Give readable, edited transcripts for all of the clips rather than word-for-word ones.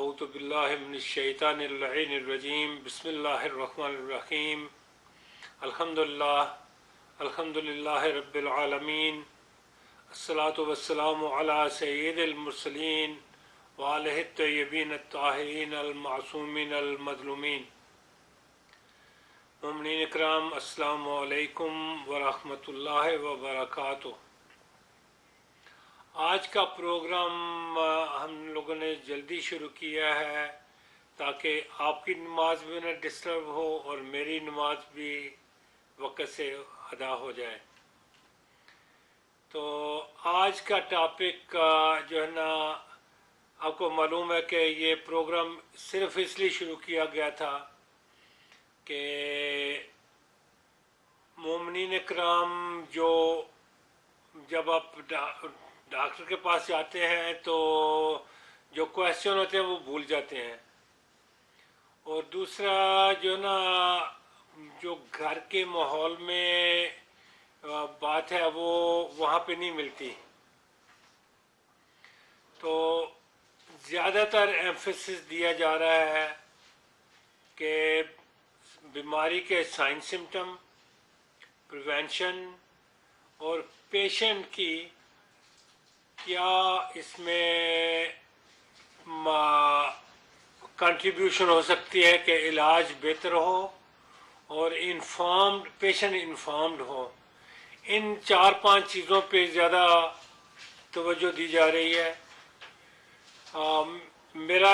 अऊज़ु बिल्लाहि मिनश शैतानिर रजीम बिस्मिल्लाहिर रहमानिर रहीम अल्हम्दुलिल्लाहि रब्बिल आलमीन अस्सलातु वस्सलामु अला सय्यिदिल मुरसलीन व आलिहि तय्यबीन अत्ताहिरीन अल मासूमीन अल मज़लूमीन। मोमिनीन इकराम, अस्सलामु अलैकुम व रहमतुल्लाहि व बरकातुहू। आज का प्रोग्राम हम लोगों ने जल्दी शुरू किया है ताकि आपकी नमाज भी न डिस्टर्ब हो और मेरी नमाज भी वक्त से अदा हो जाए। तो आज का टॉपिक जो है ना, आपको मालूम है कि ये प्रोग्राम सिर्फ इसलिए शुरू किया गया था कि मोमिनीन इकराम जो जब आप डॉक्टर के पास जाते हैं तो जो क्वेश्चन होते हैं वो भूल जाते हैं, और दूसरा जो ना जो घर के माहौल में बात है वो वहाँ पे नहीं मिलती। तो ज़्यादातर एम्फेसिस दिया जा रहा है कि बीमारी के साइन सिम्टम, प्रिवेंशन और पेशेंट की क्या इसमें कंट्रीब्यूशन हो सकती है कि इलाज बेहतर हो और पेशेंट इन्फॉर्म्ड हो। इन 4-5 चीज़ों पे ज़्यादा तवज्जो दी जा रही है। मेरा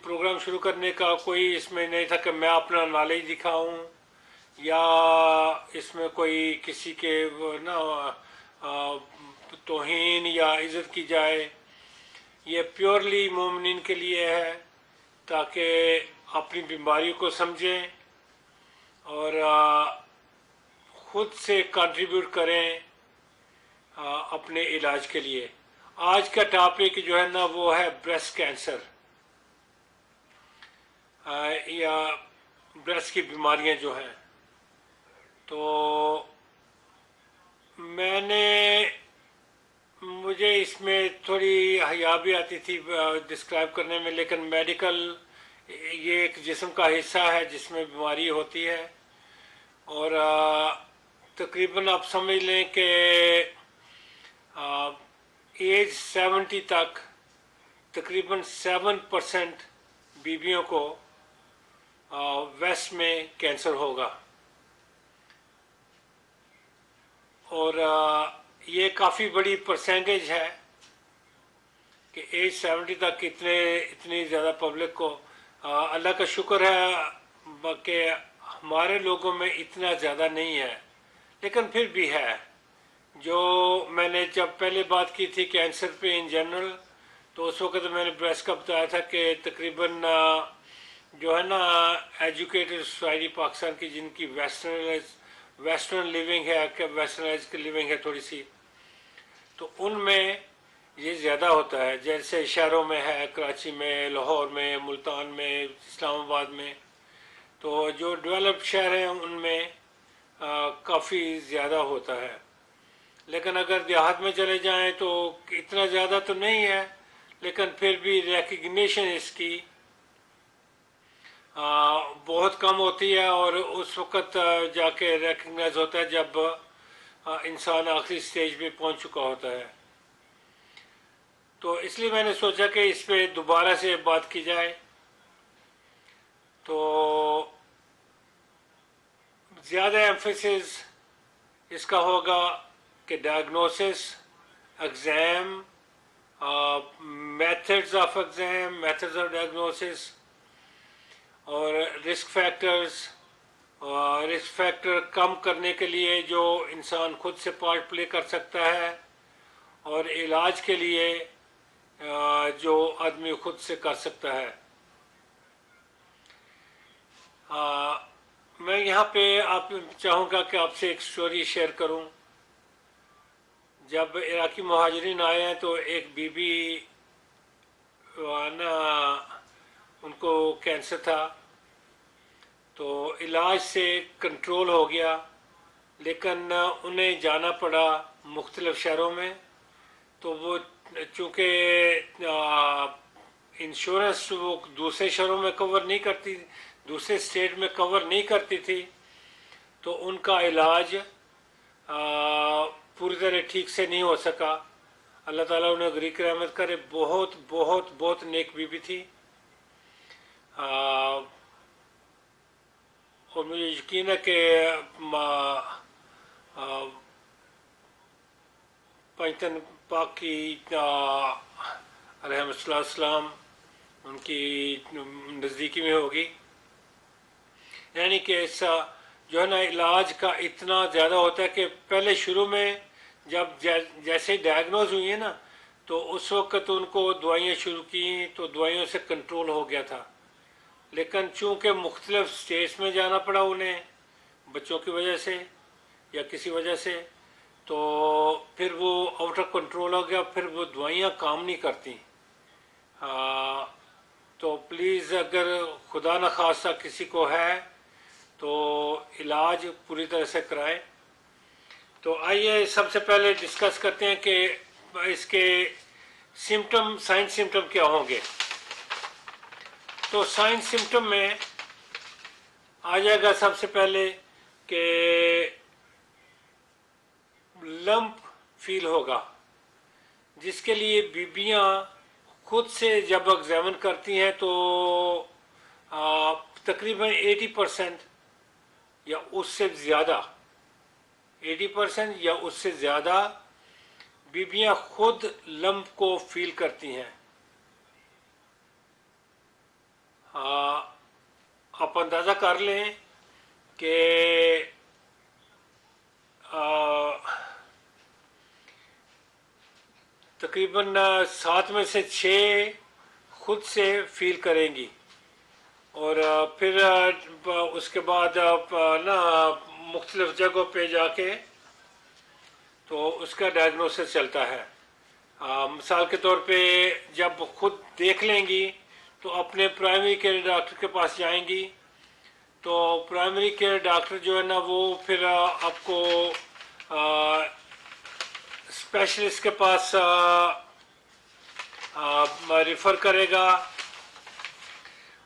प्रोग्राम शुरू करने का कोई इसमें नहीं था कि मैं अपना नॉलेज दिखाऊं या इसमें कोई किसी के तौहीन या इज़्ज़त की जाए। ये प्योरली मोमिनीन के लिए है ताकि अपनी बीमारी को समझें और ख़ुद से कंट्रीब्यूट करें अपने इलाज के लिए। आज का टॉपिक जो है ना वो है ब्रेस्ट कैंसर या ब्रेस्ट की बीमारियां जो हैं। तो मुझे इसमें थोड़ी हया भी आती थी डिस्क्राइब करने में, लेकिन मेडिकल ये एक जिस्म का हिस्सा है जिसमें बीमारी होती है, और तकरीबन आप समझ लें कि एज 70 तक तकरीबन 7% बीवियों को वेस्ट में कैंसर होगा। और ये काफ़ी बड़ी परसेंटेज है कि एज 70 तक इतनी ज़्यादा पब्लिक को अल्लाह का शुक्र है कि हमारे लोगों में इतना ज़्यादा नहीं है, लेकिन फिर भी है। जो मैंने जब पहले बात की थी कैंसर पे इन जनरल, तो उस वक्त मैंने ब्रेस्ट का बताया था कि तकरीबन जो है ना एजुकेटेड सोसाइटी पाकिस्तान की जिनकी वेस्टर्न लिविंग है, वेस्टर्नाइज लिविंग है थोड़ी सी, तो उनमें ये ज़्यादा होता है। जैसे शहरों में है, कराची में, लाहौर में, मुल्तान में, इस्लामाबाद में। तो जो डेवलप्ड शहर हैं उनमें काफ़ी ज़्यादा होता है, लेकिन अगर देहात में चले जाएं तो इतना ज़्यादा तो नहीं है, लेकिन फिर भी रिकग्निशन इसकी बहुत कम होती है, और उस वक़्त जाके रिकग्नाइज होता है जब इंसान आखिरी स्टेज पे पहुंच चुका होता है। तो इसलिए मैंने सोचा कि इस पे दोबारा से बात की जाए। तो ज़्यादा एम्फेसिस इसका होगा कि diagnosis, exam, methods of exam, methods of diagnosis और रिस्क फैक्टर कम करने के लिए जो इंसान खुद से पार्ट प्ले कर सकता है, और इलाज के लिए जो आदमी खुद से कर सकता है। मैं यहाँ पे आप चाहूँगा कि आपसे एक स्टोरी शेयर करूँ। जब इराकी मुहाजिरीन आए हैं तो एक बीबी ना उनको कैंसर था, तो इलाज से कंट्रोल हो गया, लेकिन उन्हें जाना पड़ा मुख्तलिफ शहरों में। तो वो चूँकि इंश्योरेंस वो दूसरे शहरों में कवर नहीं करती, दूसरे स्टेट में कवर नहीं करती थी, तो उनका इलाज पूरी तरह ठीक से नहीं हो सका। अल्लाह ताला उन्हें गरीक रहमत करे। बहुत बहुत बहुत नेक बीबी थी। आ, और मुझे यकीन है कि पंचतन पाक की अलैहिस्सलाम उनकी नज़दीकी में होगी। यानी कि ऐसा जो है ना, इलाज का इतना ज़्यादा होता है कि पहले शुरू में जब जैसे ही डायग्नोज हुई है ना, तो उस वक्त उनको दवाइयाँ शुरू की तो दवाइयों से कंट्रोल हो गया था। लेकिन चूँकि मुख्तलिफ स्टेट्स में जाना पड़ा उन्हें, बच्चों की वजह से या किसी वजह से, तो फिर वो आउट ऑफ कंट्रोल हो गया, फिर वो दवाइयाँ काम नहीं करती। तो प्लीज़ अगर खुदा न खास्ता किसी को है तो इलाज पूरी तरह से कराएं। तो आइए सबसे पहले डिस्कस करते हैं कि इसके सिम्टम, साइन सिम्टम क्या होंगे। तो साइन सिम्टम में आ जाएगा सबसे पहले कि लंप फील होगा, जिसके लिए बीबियां खुद से जब एग्जामिन करती हैं तो तकरीबन 80% या उससे ज़्यादा, 80% या उससे ज़्यादा बीबियां खुद लंप को फील करती हैं। आप अंदाज़ा कर लें कि तकरीबन 7 में से 6 खुद से फील करेंगी, और फिर उसके बाद आप ना मुख्तलिफ जगहों पे जाके तो उसका डायग्नोसिस चलता है। मिसाल के तौर पे जब खुद देख लेंगी तो अपने प्राइमरी केयर डॉक्टर के पास जाएंगी, तो प्राइमरी केयर डॉक्टर जो है ना वो फिर आपको स्पेशलिस्ट के पास रिफ़र करेगा,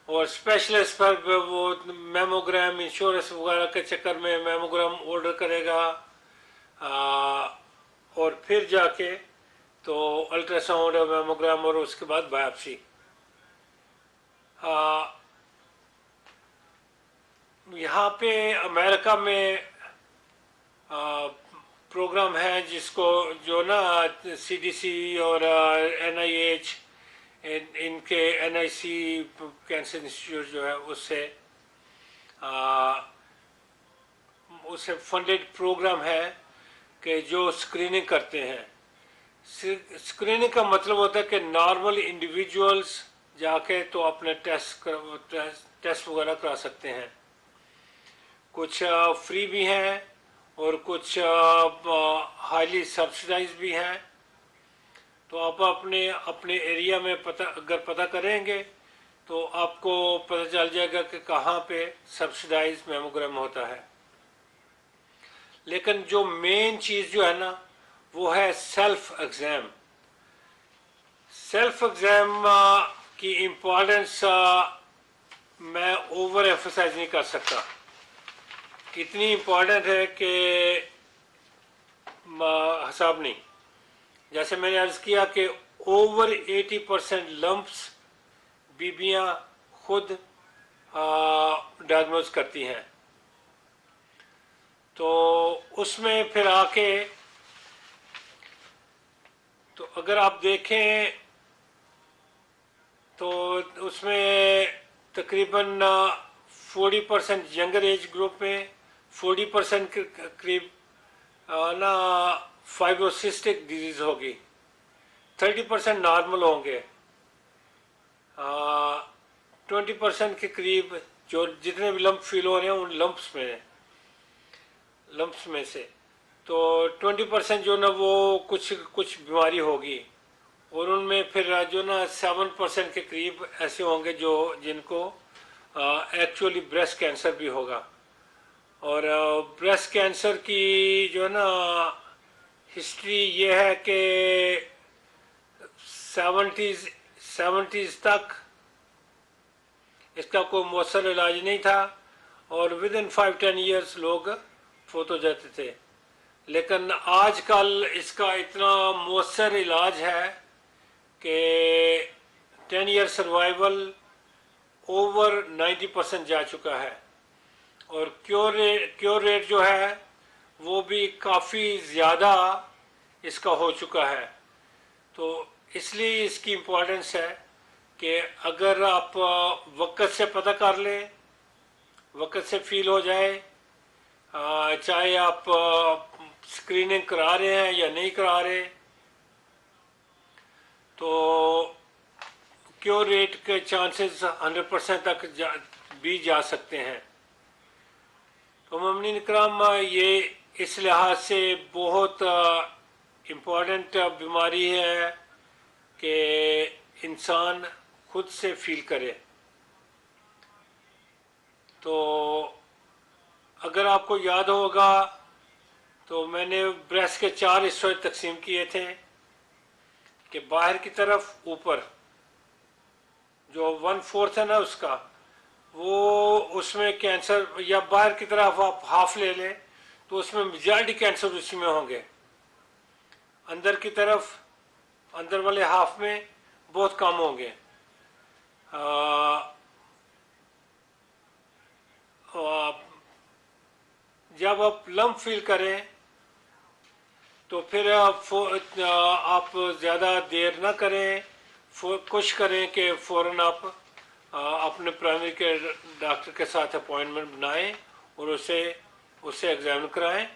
और स्पेशलिस्ट पर वो मेमोग्राम, इंश्योरेंस वगैरह के चक्कर में मेमोग्राम ऑर्डर करेगा, और फिर जाके तो अल्ट्रासाउंड और मेमोग्राम और उसके बाद बायोप्सी। यहाँ पे अमेरिका में प्रोग्राम है जिसको जो ना सीडीसी और एनआईएच, इनके एनआईसी कैंसर इंस्टीट्यूट जो है उससे फंडेड प्रोग्राम है कि जो स्क्रीनिंग करते हैं। स्क्रीनिंग का मतलब होता है कि नॉर्मल इंडिविजुअल्स जाके तो अपने टेस्ट वगैरह करा सकते हैं। कुछ फ्री भी हैं और कुछ हाईली सब्सिडाइज भी हैं। तो आप अपने अपने एरिया में अगर पता करेंगे तो आपको पता चल जाएगा कि कहाँ पे सब्सिडाइज मेमोग्राम होता है। लेकिन जो मेन चीज़ जो है ना वो है सेल्फ एग्ज़ाम। सेल्फ एग्ज़ाम की इम्पोर्टेंस मैं ओवर एम्फसाइज नहीं कर सकता। कितनी इम्पोर्टेंट है कि हिसाब नहीं। जैसे मैंने अर्ज़ किया कि ओवर 80% लम्प्स बीबियां खुद डायग्नोज करती हैं। तो उसमें फिर आके तो अगर आप देखें तो उसमें तकरीबन 40% यंगर एज ग्रुप में, 40% के करीब ना फाइब्रोसिस्टिक डिजीज होगी, 30% नॉर्मल होंगे, 20% के करीब जो जितने भी लंप फील हो रहे हैं उन लंप्स में से तो 20% जो ना वो कुछ बीमारी होगी, और उनमें फिर जो ना 7% के करीब ऐसे होंगे जो जिनको एक्चुअली ब्रेस्ट कैंसर भी होगा। और ब्रेस्ट कैंसर की जो ना हिस्ट्री ये है कि सेवेंटीज़ तक इसका कोई मौसर इलाज नहीं था और विद इन 5-10 ईयर्स लोग फोत हो जाते थे। लेकिन आजकल इसका इतना मौसर इलाज है कि 10 ईयर सर्वाइवल ओवर 90% जा चुका है और क्योर रेट जो है वो भी काफ़ी ज़्यादा इसका हो चुका है। तो इसलिए इसकी इम्पोर्टेंस है कि अगर आप वक्त से पता कर लें, वक्त से फील हो जाए, चाहे आप स्क्रीनिंग करा रहे हैं या नहीं करा रहे, तो क्योर रेट के चांसेस 100% तक भी जा सकते हैं। तो ममनीन इकराम, ये इस लिहाज से बहुत इम्पोर्टेंट बीमारी है कि इंसान खुद से फील करे। तो अगर आपको याद होगा तो मैंने ब्रेस्ट के 4 हिस्सों तकसीम किए थे कि बाहर की तरफ ऊपर जो 1/4 है ना उसका, वो उसमें कैंसर, या बाहर की तरफ आप हाफ ले लें तो उसमें मेजॉरिटी कैंसर उसी में होंगे। अंदर की तरफ, अंदर वाले हाफ में बहुत कम होंगे। जब आप लम्प फील करें तो फिर आप ज़्यादा देर ना करें, कोशिश करें कि फ़ौरन आप अपने प्राइमरी के डॉक्टर के साथ अपॉइंटमेंट बनाएं और उससे एग्ज़ामिन कराएं।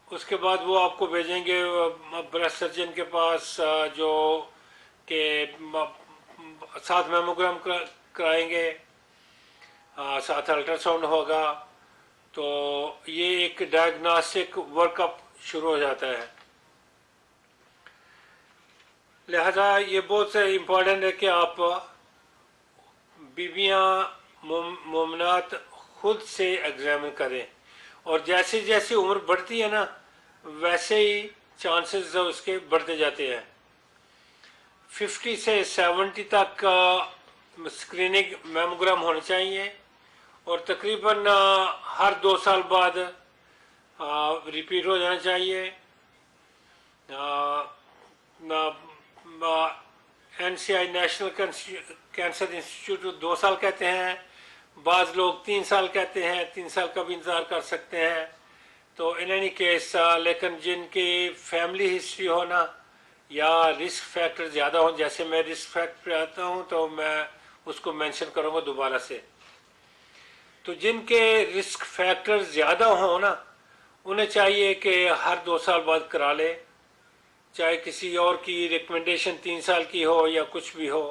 उसके बाद वो आपको भेजेंगे ब्रेस्ट सर्जन के पास, जो कि साथ मेमोग्राम कराएंगे, साथ अल्ट्रासाउंड होगा। तो ये एक डायग्नोस्टिक वर्कअप शुरू हो जाता है। लिहाजा ये बहुत इम्पोर्टेंट है कि आप बीबियाँ मोमनात खुद से एग्जामिन करें, और जैसे जैसे उम्र बढ़ती है ना वैसे ही चांसेस उसके बढ़ते जाते हैं। 50 से 70 तक स्क्रीनिंग मेमोग्राम होना चाहिए और तकरीबन हर 2 साल बाद रिपीट हो जाना चाहिए। NCI नेशनल कैंसर इंस्टीट्यूट 2 साल कहते हैं, बाज़ लोग 3 साल कहते हैं, 3 साल का भी इंतज़ार कर सकते हैं। तो इन एनी केस, लेकिन जिनकी फैमिली हिस्ट्री हो ना या रिस्क फैक्टर ज़्यादा हो, जैसे मैं रिस्क फैक्टर पे आता हूँ तो मैं उसको मेंशन करूँगा दोबारा से। तो जिनके रिस्क फैक्टर ज़्यादा हो ना उन्हें चाहिए कि हर 2 साल बाद करा ले, चाहे किसी और की रिकमेंडेशन 3 साल की हो या कुछ भी हो।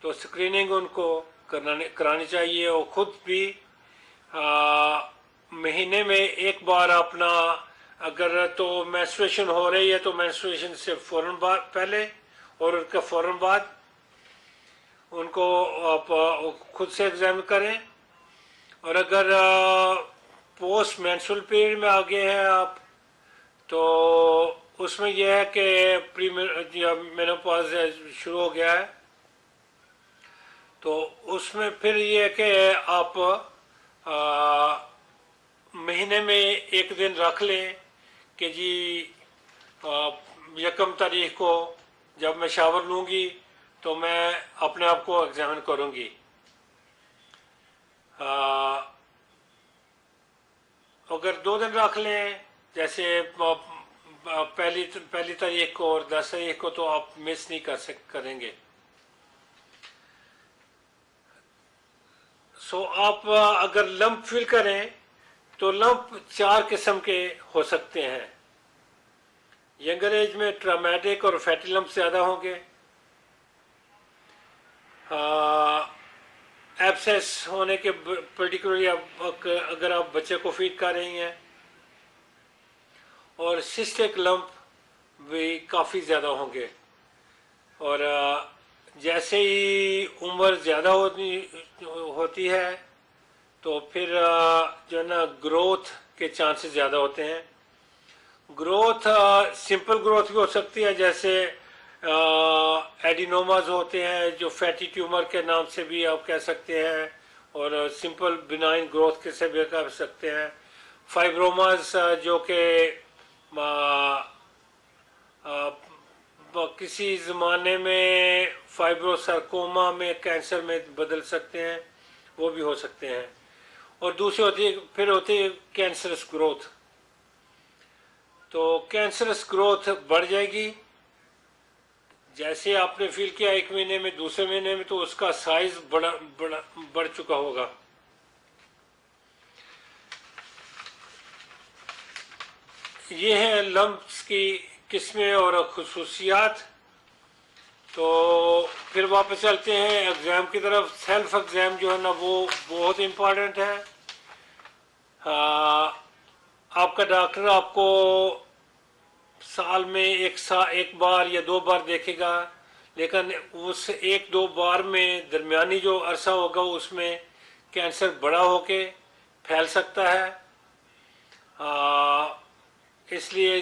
तो स्क्रीनिंग उनको करानी चाहिए और ख़ुद भी महीने में एक बार अपना, अगर तो मेंस्ट्रुएशन हो रही है तो मेंस्ट्रुएशन से फ़ौरन बाद पहले और उनका फ़ौरन बाद उनको आप खुद से एग्जामिन करें। और अगर पोस्ट मेंस्ट्रुअल पीरियड में आ गए हैं आप, तो उसमें यह है कि प्री मेनोपॉज शुरू हो गया है, तो उसमें फिर ये है कि आप महीने में एक दिन रख लें कि जी 1 तारीख को जब मैं शावर लूँगी तो मैं अपने आप को एग्जामिन करूँगी। अगर 2 दिन रख लें, जैसे पहली तारीख को और 10 तारीख को, तो आप मिस नहीं करेंगे। सो आप अगर लंप फील करें तो लंप 4 किस्म के हो सकते हैं। यंगर एज में ट्रामेटिक और फैटी लंप ज़्यादा होंगे। एब्सेस होने के पर्टिकुलरली अगर आप बच्चे को फीड कर रही हैं, और सिस्टिक लंप भी काफ़ी ज़्यादा होंगे। और जैसे ही उम्र ज़्यादा होती है तो फिर जो है ना ग्रोथ के चांसेस ज़्यादा होते हैं। ग्रोथ सिंपल ग्रोथ भी हो सकती है, जैसे एडिनोमाज होते हैं जो फैटी ट्यूमर के नाम से भी आप कह सकते हैं, और सिंपल बिनाइन ग्रोथ के से भी कह सकते हैं। फाइब्रोमाज जो कि किसी ज़माने में फाइब्रोसarcoma में कैंसर में बदल सकते हैं, वो भी हो सकते हैं। और दूसरी होती है, फिर होती है कैंसरस ग्रोथ। तो कैंसरस ग्रोथ बढ़ जाएगी, जैसे आपने फील किया एक महीने में, दूसरे महीने में तो उसका साइज बढ़ चुका होगा। ये है लम्प्स की किस्में और खसूसियात। तो फिर वापस चलते हैं एग्ज़ाम की तरफ। सेल्फ एग्ज़ाम जो है ना वो बहुत इम्पॉर्टेंट है। आपका डॉक्टर आपको साल में एक बार या 2 बार देखेगा, लेकिन उस 1-2 बार में दरमियानी जो अरसा होगा उसमें कैंसर बड़ा होके फैल सकता है। इसलिए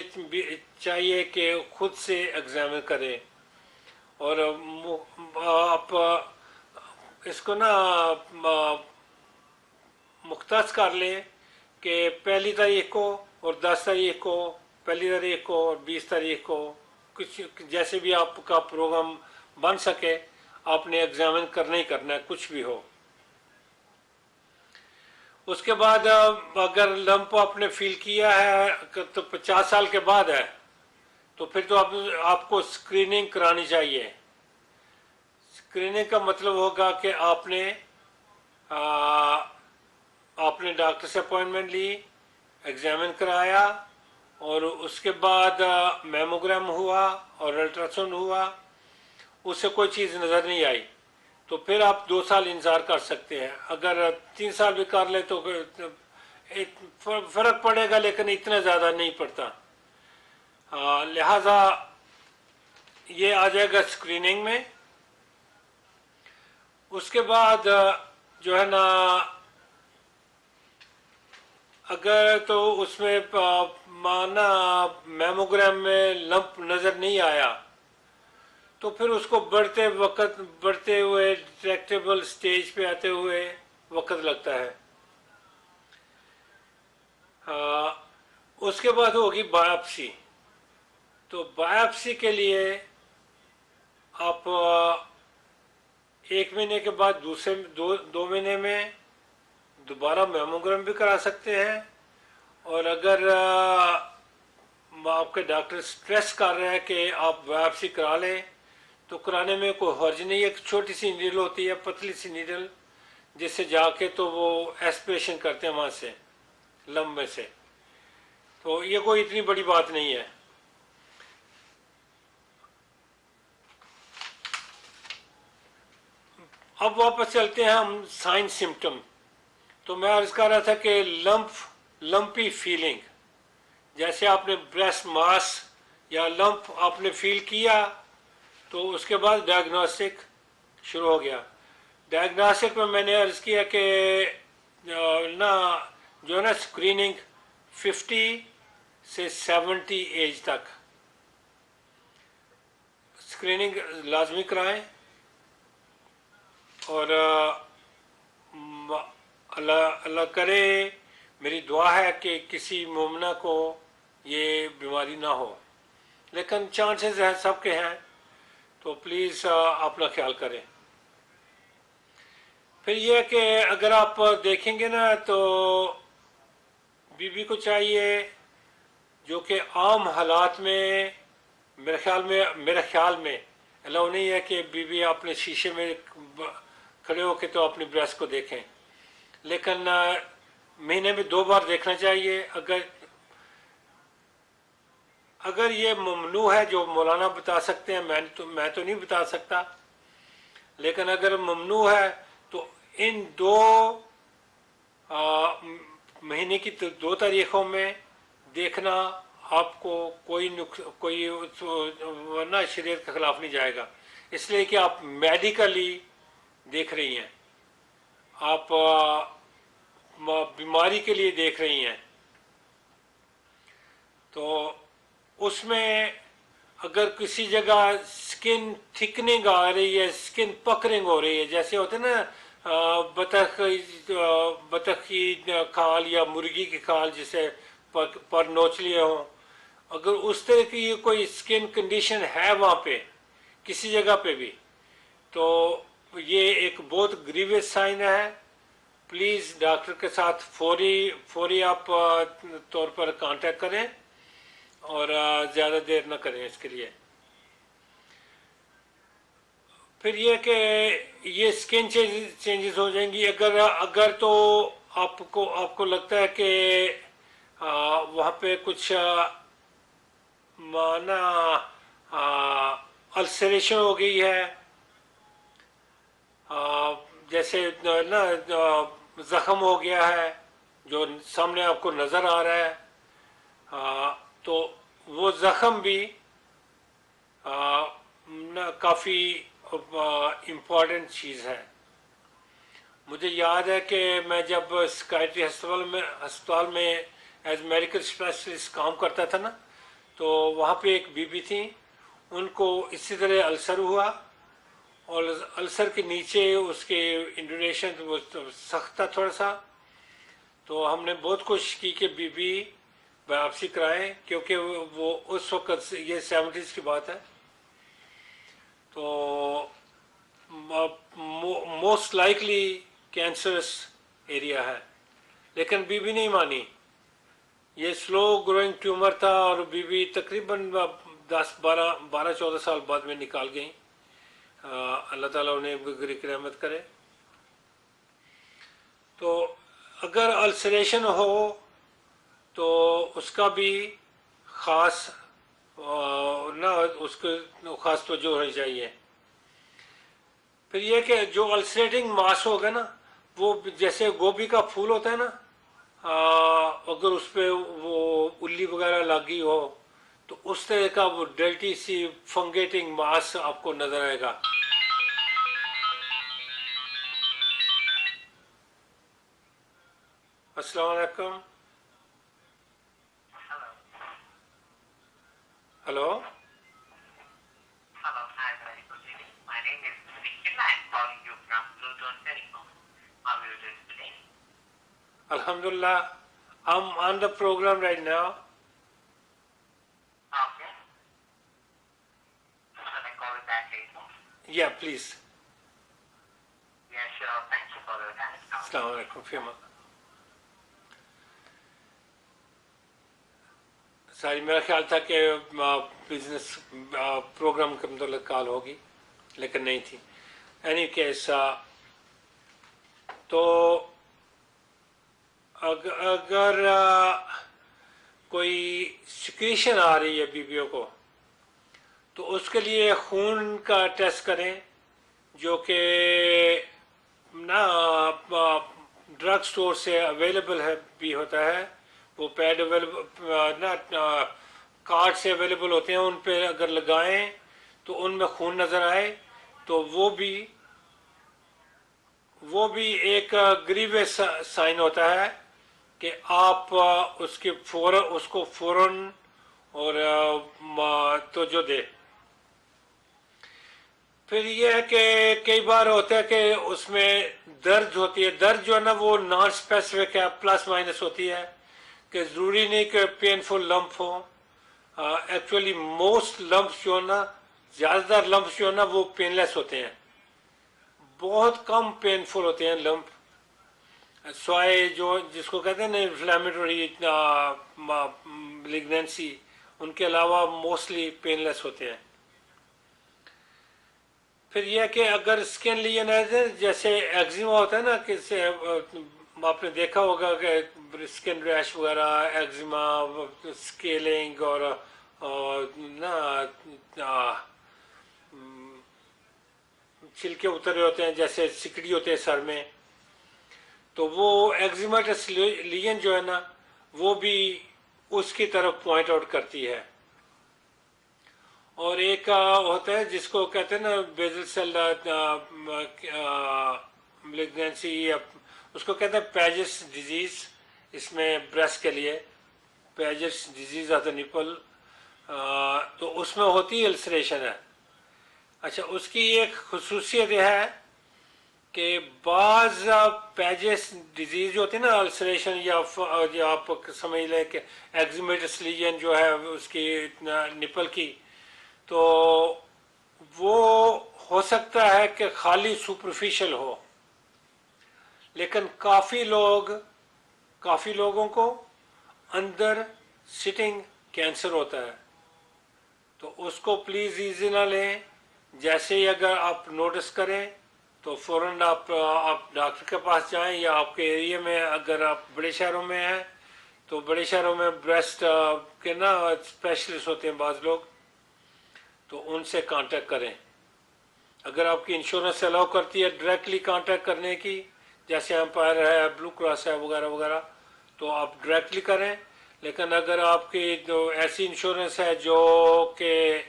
चाहिए कि खुद से एग्ज़ामिन करें। और आप इसको ना मुख्तस कर लें कि पहली तारीख को और 10 तारीख को, पहली तारीख को और 20 तारीख को, कुछ जैसे भी आपका प्रोग्राम बन सके, आपने एग्जामिन करना ही करना है, कुछ भी हो। उसके बाद अगर लंप आपने फील किया है तो 50 साल के बाद है, तो फिर तो आपको स्क्रीनिंग करानी चाहिए। स्क्रीनिंग का मतलब होगा कि आपने डॉक्टर से अपॉइंटमेंट ली, एग्जामिन कराया, और उसके बाद मेमोग्राम हुआ और अल्ट्रासाउंड हुआ, उससे कोई चीज़ नज़र नहीं आई, तो फिर आप 2 साल इंतज़ार कर सकते हैं। अगर 3 साल भी कर ले तो फ़र्क पड़ेगा, लेकिन इतना ज़्यादा नहीं पड़ता। लिहाजा ये आ जाएगा स्क्रीनिंग में। उसके बाद जो है ना, अगर तो उसमें माना मेमोग्राम में लंप नज़र नहीं आया, तो फिर उसको बढ़ते हुए डिटेक्टेबल स्टेज पे आते हुए वक्त लगता है। उसके बाद होगी बायोप्सी। तो बायोप्सी के लिए आप 1 महीने के बाद दूसरे 2 महीने में दोबारा मेमोग्राम भी करा सकते हैं। और अगर आपके डॉक्टर स्ट्रेस कर रहे हैं कि आप बायोप्सी करा लें, तो कराने में कोई हर्ज नहीं है। एक छोटी सी नीडल होती है, पतली सी नीडल, जिससे जाके तो वो एस्पिरेशन करते हैं वहाँ से, लंब में से। तो ये कोई इतनी बड़ी बात नहीं है। अब वापस चलते हैं हम साइन सिम्टम। तो मैं अर्ज कर रहा था कि लंपी फीलिंग, जैसे आपने ब्रेस्ट मास या लंप आपने फील किया, तो उसके बाद डायग्नोस्टिक शुरू हो गया। डायग्नोस्टिक में मैंने अर्ज किया कि ना जो है ना स्क्रीनिंग 50 से 70 एज तक स्क्रीनिंग लाजमी कराएं। और अल्लाह अल्लाह करे, मेरी दुआ है कि किसी मोमना को ये बीमारी ना हो, लेकिन चांसेस हैं, सबके हैं। तो प्लीज़ अपना ख्याल करें। फिर यह कि अगर आप देखेंगे ना, तो बीबी को चाहिए, जो कि आम हालात में मेरे ख्याल में अलाउ नहीं है कि बीबी अपने शीशे में खड़े होकर तो अपनी ब्रेस्ट को देखें, लेकिन महीने में 2 बार देखना चाहिए। अगर ये ममनू है, जो मौलाना बता सकते हैं, मैं तो नहीं बता सकता, लेकिन अगर ममनू है तो इन 2 महीने की 2 तारीखों में देखना आपको कोई वरना शरीयत के खिलाफ नहीं जाएगा, इसलिए कि आप मेडिकली देख रही हैं, आप बीमारी के लिए देख रही हैं। तो उसमें अगर किसी जगह स्किन थिकनिंग आ रही है, स्किन पकरिंग हो रही है, जैसे होते हैं ना बतख की खाल या मुर्गी की खाल जिसे पर नोच लिए हों, अगर उस तरह की कोई स्किन कंडीशन है वहाँ पे किसी जगह पे भी, तो ये एक बहुत ग्रीवियस साइन है। प्लीज़ डॉक्टर के साथ फौरी फौरी आप तौर पर कांटेक्ट करें और ज़्यादा देर न करें इसके लिए। फिर ये कि ये स्किन चेंजेस हो जाएंगी अगर अगर तो आपको आपको लगता है कि वहाँ पे कुछ माना अल्सरेशन हो गई है, जैसे ना जख्म हो गया है जो सामने आपको नज़र आ रहा है, तो वो जख्म भी ना काफ़ी इम्पोर्टेंट चीज़ है। मुझे याद है कि मैं जब स्काइट्री अस्पताल में एज मेडिकल स्पेशलिस्ट काम करता था ना, तो वहाँ पे एक बीबी थी, उनको इसी तरह अल्सर हुआ और अल्सर के नीचे उसके इंडोनेशन वो सख्त था थोड़ा सा। तो हमने बहुत कोशिश की कि बीबी बायोप्सी कराएं, क्योंकि वो उस वक्त ये 70s की बात है, तो मोस्ट लाइकली कैंसरस एरिया है। लेकिन बीबी नहीं मानी, ये स्लो ग्रोइंग ट्यूमर था और बीबी तकरीबन 10 12 14 साल बाद में निकाल गई। अल्लाह ताला उन्हें बिगड़ी की रहमत करे। तो अगर अल्सरेशन हो तो उसका भी ख़ास ना उसको ख़ास तवज्जो होनी चाहिए। फिर यह कि जो अल्सरेटिंग मास होगा ना, वो जैसे गोभी का फूल होता है ना, अगर उस पर वो उल्ली वगैरह लगी हो तो उस तरह का वो डल्टी सी फंगेटिंग मास आपको नजर आएगा। अस्सलाम वालेकुम। Hello. Hello, hi, very good evening. My name is Nikhil. I'm calling you from Luton Telecom. How are you doing today? Alhamdulillah, I'm on the program right now. Okay. Shall I call you back later? Yeah, please. Yeah, sure. Thank you for your time. अस्सलाम वालेकुम फीमा। सारी मेरा ख्याल था कि business programme के मतलब call होगी, लेकिन नहीं थी। एनी केस, तो अगर कोई सिक्रीशन आ रही है बीबियों को, तो उसके लिए खून का टेस्ट करें, जो कि ना ड्रग स्टोर से अवेलेबल है भी होता है। वो पैड अवेलेबल ना कार्ड से अवेलेबल होते हैं, उन पे अगर लगाएं तो उनमें खून नज़र आए तो वो भी एक ग्रीवियस साइन होता है कि आप उसको फौरन और तो जो दे। फिर ये है कि कई बार होता है कि उसमें दर्द होती है, दर्द जो है ना वो नॉन स्पेसिफिक है, प्लस माइनस होती है, कि ज़रूरी नहीं कि पेनफुल लंप हो। एक्चुअली मोस्ट लंप्स जो है ना, ज़्यादातर लंप्स जो है ना वो पेनलेस होते हैं, बहुत कम पेनफुल होते हैं लंप। स्वाय जो जिसको कहते हैं ना इन्फ्लेमेटरी लिग्नेंसी, उनके अलावा मोस्टली पेनलेस होते हैं। फिर यह कि अगर स्किन लीजन है, जैसे एक्जिमा होता है ना, कि आपने देखा होगा कि स्किन रैश वगैरह, एक्जिमा, स्केलिंग और ना छिलके उतरे होते हैं, जैसे सिकड़ी होते हैं सर में, तो वो एक्जिमेटस लीजन जो है ना वो भी उसकी तरफ पॉइंट आउट करती है। और एक होता है जिसको कहते हैं ना बेजल सेल मेलिग्नेंसी, उसको कहते हैं पैजेस डिजीज, इसमें ब्रेस्ट के लिए पैजेस डिजीज ऑफ द निपल, तो उसमें होती अल्सरेशन है। अच्छा, उसकी एक खसूसियत यह है कि बाज पैजेस डिजीज जो होती है ना, अल्सरेशन या आप समझ लें कि एक्जिमेटस लीजन जो है उसकी निपल की, तो वो हो सकता है कि खाली सुपरफिशियल हो, लेकिन काफ़ी लोगों को अंदर सिटिंग कैंसर होता है। तो उसको प्लीज़ इजी ना लें। जैसे ही अगर आप नोटिस करें तो फ़ौरन आप डॉक्टर के पास जाएं, या आपके एरिया में अगर आप बड़े शहरों में हैं तो बड़े शहरों में ब्रेस्ट के ना स्पेशलिस्ट होते हैं बाज़ लोग, तो उनसे कांटेक्ट करें। अगर आपकी इंश्योरेंस अलाउ करती है डायरेक्टली कांटेक्ट करने की, जैसे एम्पायर है, ब्लू क्रॉस है वगैरह वगैरह, तो आप डायरेक्टली करें। लेकिन अगर आपकी जो ऐसी इंश्योरेंस है जो कि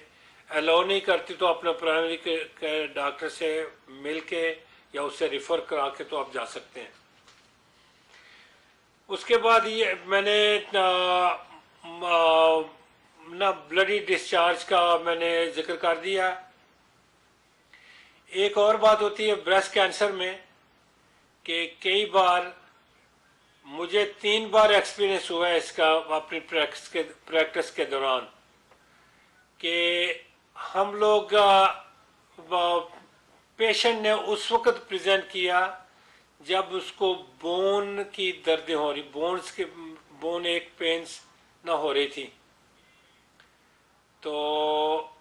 अलाउ नहीं करती, तो अपने प्राइमरी के डॉक्टर से मिल के या उससे रिफ़र करा के तो आप जा सकते हैं। उसके बाद ये मैंने ना ब्लडी डिस्चार्ज का मैंने जिक्र कर दिया। एक और बात होती है ब्रेस्ट कैंसर में कि कई बार, मुझे 3 बार एक्सपीरियंस हुआ है इसका अपनी प्रैक्टिस के दौरान, कि हम लोग पेशेंट ने उस वक्त प्रेजेंट किया जब उसको बोन की दर्दें हो रही, बोन एक पेन्स ना हो रही थी। तो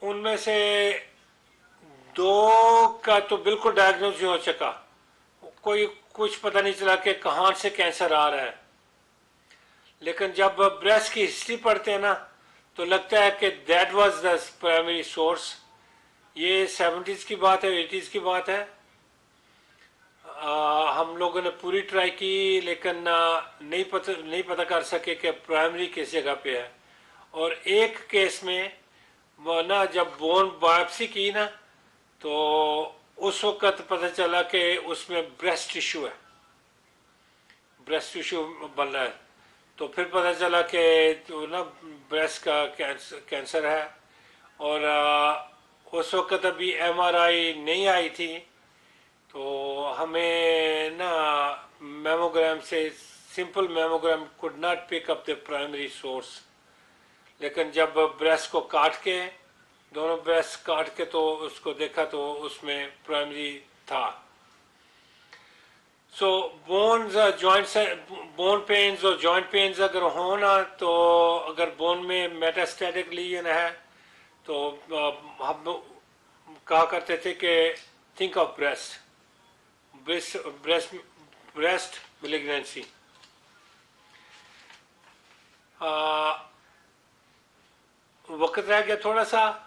उनमें से 2 का तो बिल्कुल डायग्नोज नहीं हो सका, कोई कुछ पता नहीं चला कि कहाँ से कैंसर आ रहा है। लेकिन जब ब्रेस्ट की हिस्ट्री पढ़ते हैं ना, तो लगता है कि that was the primary source. ये 70s की बात है, 80s की बात है। हम लोगों ने पूरी ट्राई की, लेकिन नहीं पता कर सके कि प्राइमरी किस जगह पे है। और एक केस में वो ना जब बोन बायोप्सी की ना, तो उस वक्त पता चला कि उसमें ब्रेस्ट टिश्यू है, ब्रेस्ट टिश्यू बन रहा है। तो फिर पता चला कि तो ना ब्रेस्ट का कैंसर है। और उस वक्त अभी एमआरआई नहीं आई थी, तो हमें ना मेमोग्राम से, simple mammogram could not pick up the primary source. लेकिन जब ब्रेस्ट को काट के, दोनों ब्रेस्ट काट के तो उसको देखा तो उसमें प्राइमरी था। सो बोन्स जॉइंट्स, बोन पेन्स और जॉइंट पेन्स अगर हो ना, तो अगर बोन में मेटास्टैटिक लीजन है तो हम कहा करते थे कि थिंक ऑफ ब्रेस्ट मिलिग्नेंसी। वक्त रह गया थोड़ा सा,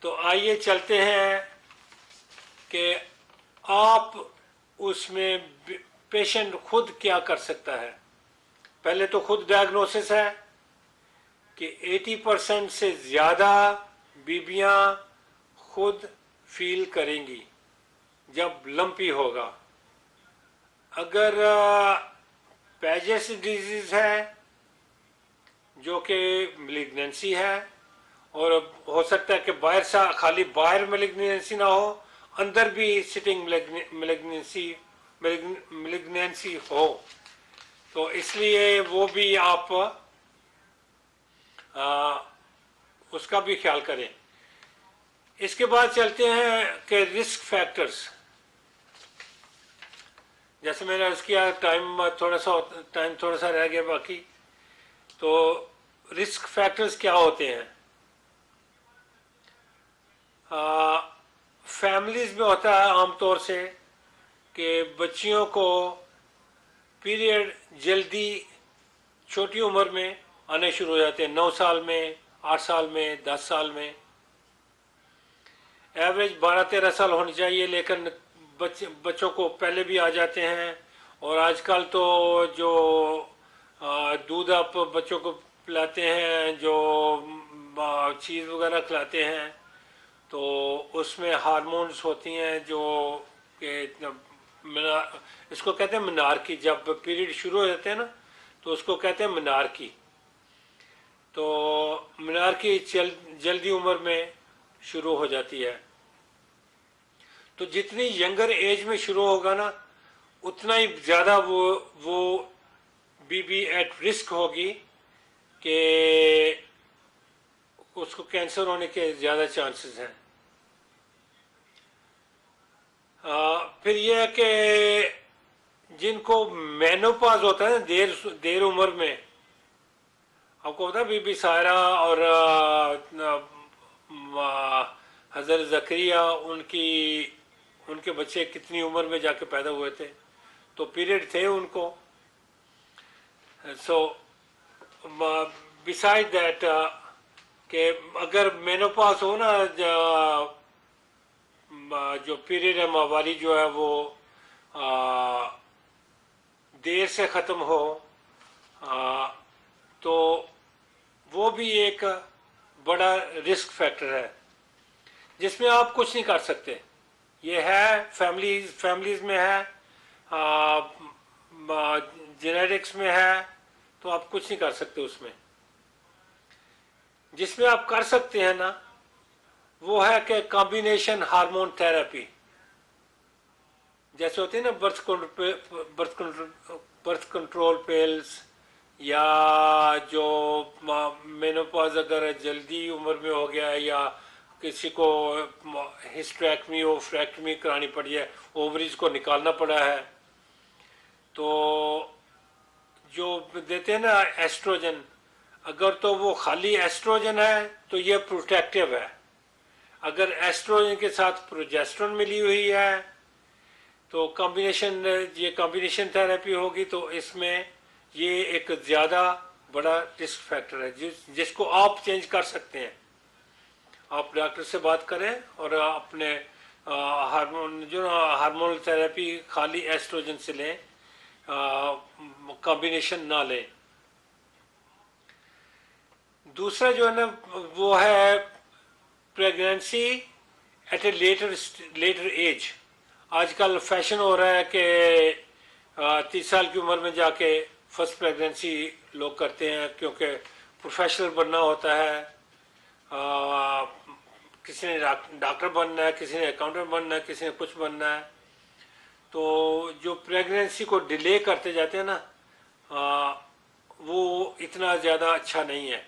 तो आइए चलते हैं कि आप उसमें पेशेंट खुद क्या कर सकता है। पहले तो खुद डायग्नोसिस है कि 80% से ज़्यादा बीबियां खुद फील करेंगी जब लंपी होगा। अगर पैजेस डिजीज है जो कि मिलिग्नेंसी है, और हो सकता है कि बाहर से खाली बाहर मिलिग्नेंसी ना हो, अंदर भी सिटिंग मिलिग्नेंसी हो, तो इसलिए वो भी आप उसका भी ख्याल करें। इसके बाद चलते हैं कि रिस्क फैक्टर्स। जैसे मैंने अर्ज किया, टाइम थोड़ा सा रह गया बाकी। तो रिस्क फैक्टर्स क्या होते हैं? फैमिलीज में होता है आमतौर से कि बच्चियों को पीरियड जल्दी छोटी उम्र में आने शुरू हो जाते हैं, 9 साल में, 8 साल में, 10 साल में। एवरेज 12-13 साल होनी चाहिए, लेकिन बच्चों को पहले भी आ जाते हैं। और आजकल तो जो दूध आप बच्चों को पिलाते हैं, जो चीज़ वगैरह खिलाते हैं, तो उसमें हार्मोन्स होती हैं जो कि इसको कहते हैं मनार की। जब पीरियड शुरू हो जाते हैं ना, तो उसको कहते हैं मिनार्की। तो मिनार्की जल्दी उम्र में शुरू हो जाती है। तो जितनी यंगर एज में शुरू होगा ना, उतना ही ज़्यादा वो बीबी एट रिस्क होगी कि उसको कैंसर होने के ज़्यादा चांसेस हैं। फिर यह है कि जिनको मेनोपॉज होता है ना देर देर उम्र में, आपको पता है बीबी सायरा और हज़रत ज़करिया उनकी उनके बच्चे कितनी उम्र में जाके पैदा हुए थे, तो पीरियड थे उनको। सो बिसाइड दैट कि अगर मेनोपॉज हो ना, जो पीरियड है माहवारी जो है वो देर से ख़त्म हो, तो वो भी एक बड़ा रिस्क फैक्टर है जिसमें आप कुछ नहीं कर सकते। ये है फैमिलीज में है, जेनेटिक्स में है, तो आप कुछ नहीं कर सकते उसमें। जिसमें आप कर सकते हैं ना, वो है कि कॉम्बिनेशन हार्मोन थेरेपी। जैसे होती है ना बर्थ कंट्रोल पिल्स, या जो मेनोपॉज अगर जल्दी उम्र में हो गया है, या किसी को हिस्टेरेक्टमी और फ्रैक्टमी करानी पड़ी है, ओवरीज को निकालना पड़ा है, तो जो देते हैं ना एस्ट्रोजन, अगर तो वो खाली एस्ट्रोजन है तो ये प्रोटेक्टिव है। अगर एस्ट्रोजन के साथ प्रोजेस्टेरोन मिली हुई है तो ये कॉम्बिनेशन थेरेपी होगी, तो इसमें ये एक ज़्यादा बड़ा रिस्क फैक्टर है जिसको आप चेंज कर सकते हैं। आप डॉक्टर से बात करें और अपने हार्मोनल थेरेपी खाली एस्ट्रोजन से लें, कॉम्बिनेशन ना लें। दूसरा जो है ना वो है pregnancy at a later age. आजकल फैशन हो रहा है कि 30 साल की उम्र में जाके फर्स्ट प्रेगनेंसी लोग करते हैं, क्योंकि प्रोफेशनल बनना होता है। किसी ने डॉक्टर बनना है, किसी ने अकाउंटेंट बनना है, किसी ने कुछ बनना है। तो जो प्रेगनेंसी को डिले करते जाते हैं ना, वो इतना ज़्यादा अच्छा नहीं है।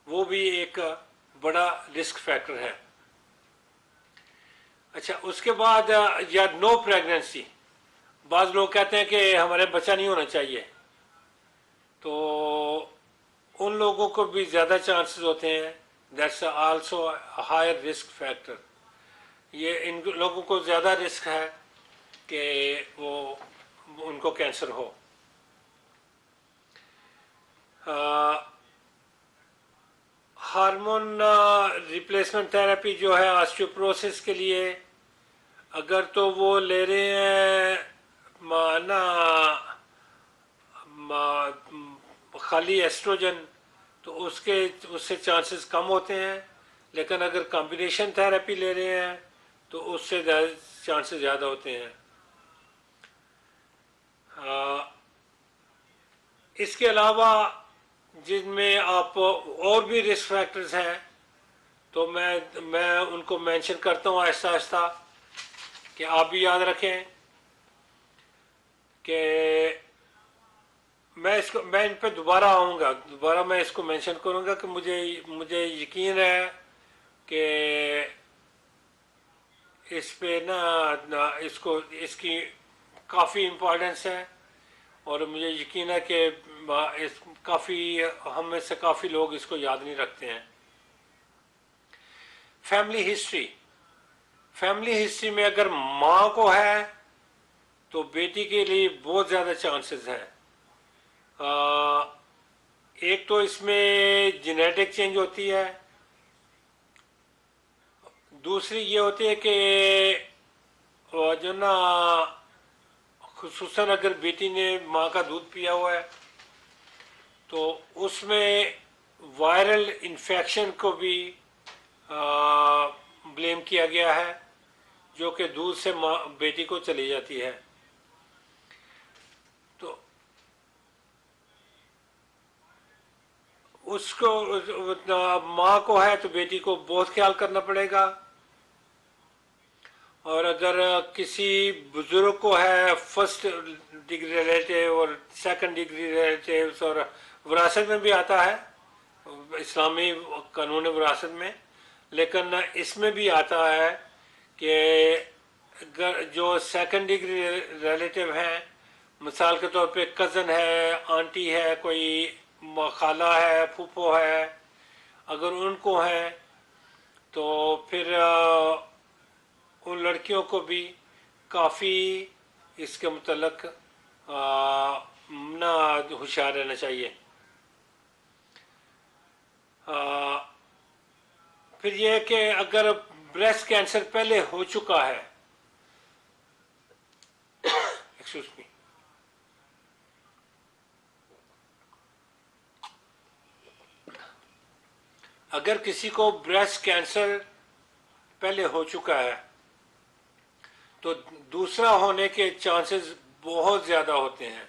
वो भी एक बड़ा रिस्क फैक्टर है। अच्छा, उसके बाद या नो प्रेगनेंसी। बाज़ लोग कहते हैं कि हमारे बच्चा नहीं होना चाहिए, तो उन लोगों को भी ज़्यादा चांसेस होते हैं। That's also higher risk factor. ये इन लोगों को ज़्यादा रिस्क है कि वो उनको कैंसर हो। हार्मोन रिप्लेसमेंट थेरेपी जो है ऑस्टियोपोरोसिस के लिए, अगर तो वो ले रहे हैं ना खाली एस्ट्रोजन, तो उससे चांसेस कम होते हैं। लेकिन अगर कॉम्बिनेशन थेरेपी ले रहे हैं तो उससे चांसेस ज़्यादा होते हैं। इसके अलावा जिनमें आप और भी रिस्क फैक्टर्स हैं, तो मैं उनको मेंशन करता हूँ आहिस्ता आहिस्ता, कि आप भी याद रखें कि मैं इन पे दोबारा आऊँगा, दोबारा मैं इसको मेंशन करूँगा कि मुझे यकीन है कि इस पे ना इसकी काफ़ी इम्पोर्टेंस है, और मुझे यकीन है कि हम में से काफ़ी लोग इसको याद नहीं रखते हैं। फैमिली हिस्ट्री में अगर माँ को है तो बेटी के लिए बहुत ज़्यादा चांसेस हैं। एक तो इसमें जेनेटिक चेंज होती है, दूसरी ये होती है कि जो ना खुसूसन अगर बेटी ने माँ का दूध पिया हुआ है तो उसमें वायरल इन्फेक्शन को भी ब्लेम किया गया है, जो कि दूध से बेटी को चली जाती है। तो उसको माँ को है तो बेटी को बहुत ख्याल करना पड़ेगा। और अगर किसी बुजुर्ग को है फर्स्ट डिग्री रिलेटिव और सेकंड डिग्री रिलेटिव्स, और विरासत में भी आता है इस्लामी कानून विरासत में, लेकिन इसमें भी आता है कि अगर जो सेकंड डिग्री रिलेटिव हैं, मिसाल के तौर पे कज़न है, आंटी है, कोई खाला है, फूफो है, अगर उनको है तो फिर उन लड़कियों को भी काफ़ी इसके मुतलक ना होशियार रहना चाहिए। आ, फिर यह है कि अगर ब्रेस्ट कैंसर पहले हो चुका है, एक्सक्यूज मी, अगर किसी को ब्रेस्ट कैंसर पहले हो चुका है तो दूसरा होने के चांसेस बहुत ज़्यादा होते हैं।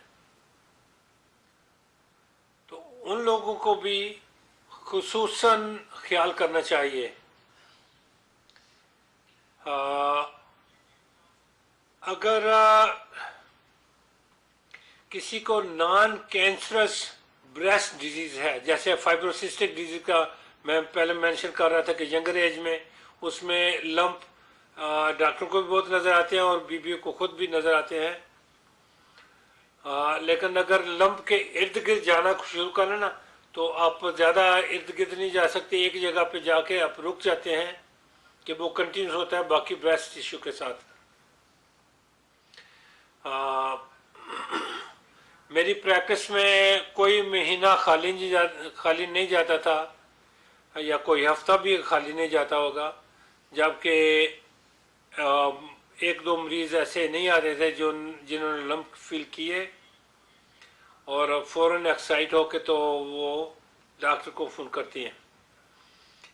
तो उन लोगों को भी खुसूसन ख्याल करना चाहिए। अगर किसी को नॉन कैंसरस ब्रेस्ट डिजीज है, जैसे फाइब्रोसिस्टिक डिजीज का मैं पहले मेंशन कर रहा था कि यंगर एज में उसमें लंप डॉक्टर को भी बहुत नज़र आते हैं और बीबी को खुद भी नज़र आते हैं। लेकिन अगर लंप के इर्द गिर्द जाना शुरू करें ना, तो आप ज़्यादा इर्द गिर्द नहीं जा सकते, एक जगह पे जाके आप रुक जाते हैं कि वो कंटिन्यूस होता है बाकी ब्रेस्ट टिश्यू के साथ। मेरी प्रैक्टिस में कोई महीना खाली नहीं जाता था, या कोई हफ्ता भी खाली नहीं जाता होगा, जबकि एक दो मरीज़ ऐसे नहीं आते थे जो जिन्होंने लंप फील किए और फ़ौरन एक्साइट होके तो वो डॉक्टर को फ़ोन करती हैं।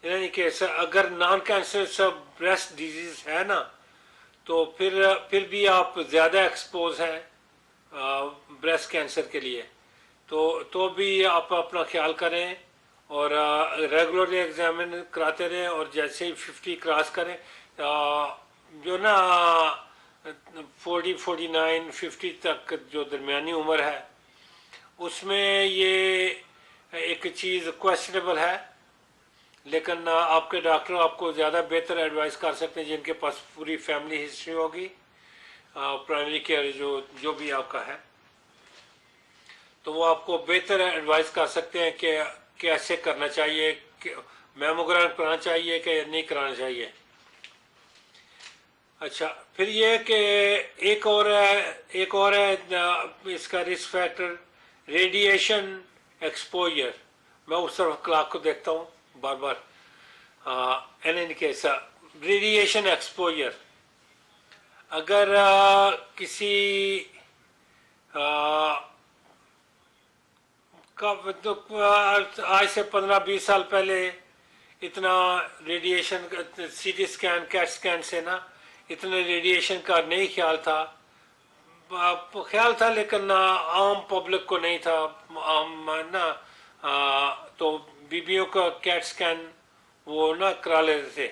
यानी कि अगर नॉन कैंसर सब ब्रेस्ट डिजीज़ है ना, तो फिर भी आप ज़्यादा एक्सपोज हैं ब्रेस्ट कैंसर के लिए, तो भी आप अपना ख्याल करें और रेगुलरली एग्जामिन कराते रहें। और जैसे ही 50 क्रॉस करें, जो ना 40, 49, 50 तक जो दरमियानी उम्र है, उसमें ये एक चीज़ क्वेश्चनेबल है, लेकिन आपके डॉक्टर आपको ज़्यादा बेहतर एडवाइस कर सकते हैं जिनके पास पूरी फैमिली हिस्ट्री होगी, प्राइमरी केयर जो भी आपका है, तो वो आपको बेहतर एडवाइस कर सकते हैं कि कैसे करना चाहिए, मैमोग्राम कराना चाहिए कि नहीं कराना चाहिए। अच्छा, फिर ये है कि एक और है इसका रिस्क फैक्टर, रेडिएशन एक्सपोजर। मैं उस तरफ क्लाक को देखता हूँ बार बार। एन केस रेडिएशन एक्सपोजर, अगर किसी तो आज से 15-20 साल पहले इतना radiation, CT scan, cat scan से ना इतने रेडिएशन का नहीं ख्याल था। ख्याल था लेकिन आम पब्लिक को नहीं था। आम ना तो बीबियों का कैट स्कैन वो ना करा लेते थे।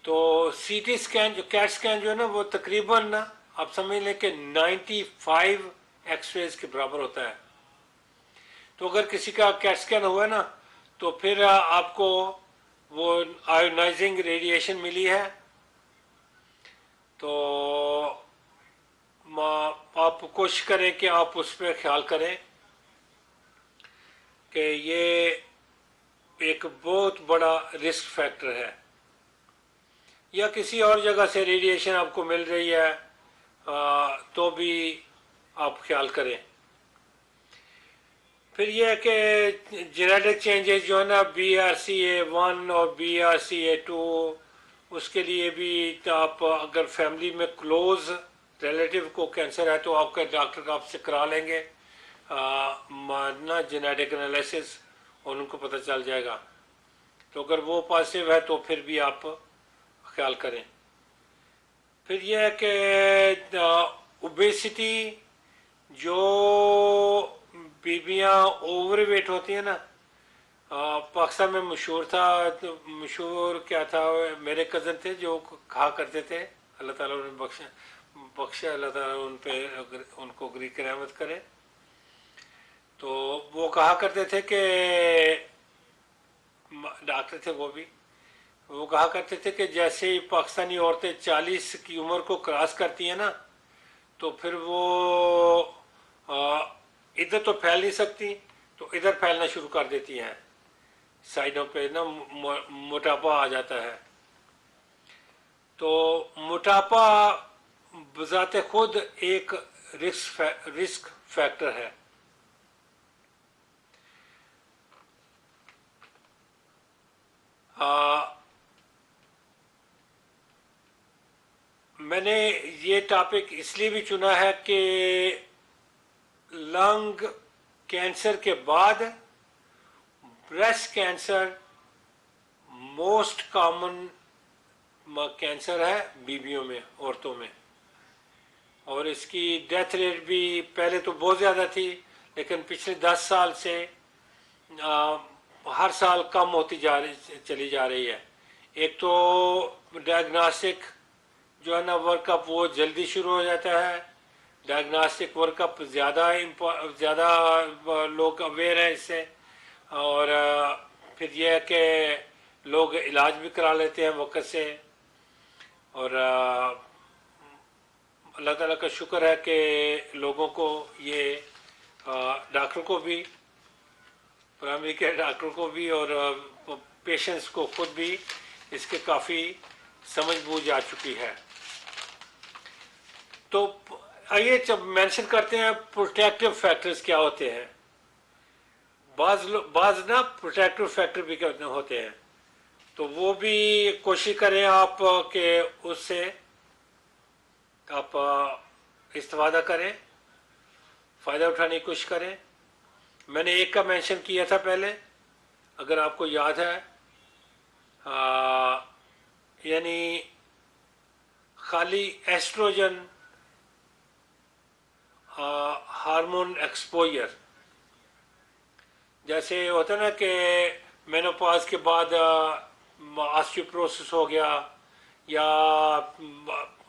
तो सीटी स्कैन, जो कैट स्कैन जो है ना, वो तकरीबन ना आप समझ लें कि 95 एक्सरेज के बराबर होता है। तो अगर किसी का कैट स्कैन हुआ है ना, तो फिर आपको वो आयोनाइजिंग रेडिएशन मिली है, तो आप कोशिश करें कि आप उस पर ख्याल करें कि ये एक बहुत बड़ा रिस्क फैक्टर है। या किसी और जगह से रेडिएशन आपको मिल रही है तो भी आप ख्याल करें। फिर यह है कि जेनेटिक चेंजेस जो है ना, BRCA1 और BRCA2, उसके लिए भी तो आप अगर फैमिली में क्लोज रिलेटिव को कैंसर है तो आपके डॉक्टर आपसे करा लेंगे ना जेनेटिक एनालिसिस, और उनको पता चल जाएगा। तो अगर वो पॉजिटिव है तो फिर भी आप ख्याल करें। फिर यह है कि ओबेसिटी, जो बीबियाँ ओवरवेट होती हैं ना, पाकिस्तान में मशहूर था। तो मशहूर क्या था, मेरे कज़न थे जो कहा करते थे, अल्लाह ताला उन्हें बख्शे बख्शे, अल्लाह ताला उन पे उनको गरीक रहमत करे। तो वो कहा करते थे कि डॉक्टर थे वो भी, वो कहा करते थे कि जैसे ही पाकिस्तानी औरतें 40 की उम्र को क्रॉस करती हैं ना, तो फिर वो इधर तो फैल नहीं सकती, तो इधर फैलना शुरू कर देती हैं, साइडों पे ना मोटापा आ जाता है। तो मोटापा बजाते खुद एक रिस्क फैक्टर है। आ, मैंने ये टॉपिक इसलिए भी चुना है कि लंग कैंसर के बाद breast cancer most common cancer है बीबियों में, औरतों में। और इसकी डेथ रेट भी पहले तो बहुत ज़्यादा थी, लेकिन पिछले 10 साल से आ, हर साल कम होती चली जा रही है। एक तो डायग्नोस्टिक जो है ना वर्कअप वो जल्दी शुरू हो जाता है। डायग्नोस्टिक वर्कअप ज़्यादा लोग अवेयर हैं इससे। और फिर यह है कि लोग इलाज भी करा लेते हैं वक्त से। और अल्लाह ताला का शुक्र है कि लोगों को ये डॉक्टर को भी, प्राइमरी केयर डॉक्टर को भी और पेशेंट्स को खुद भी इसके काफ़ी समझ बूझ आ चुकी है। तो आइए जब मेंशन करते हैं प्रोटेक्टिव फैक्टर्स क्या होते हैं। बाज ना प्रोटेक्टिव फैक्टर भी होते हैं, तो वो भी कोशिश करें आप कि उससे आप इस्तेफादा करें, फ़ायदा उठाने की कोशिश करें। मैंने एक का मेंशन किया था पहले, अगर आपको याद है, यानी खाली एस्ट्रोजन हार्मोन एक्सपोजर। जैसे होता है ना कि मेनोपॉज के बाद ऑस्टियोपोरोसिस हो गया या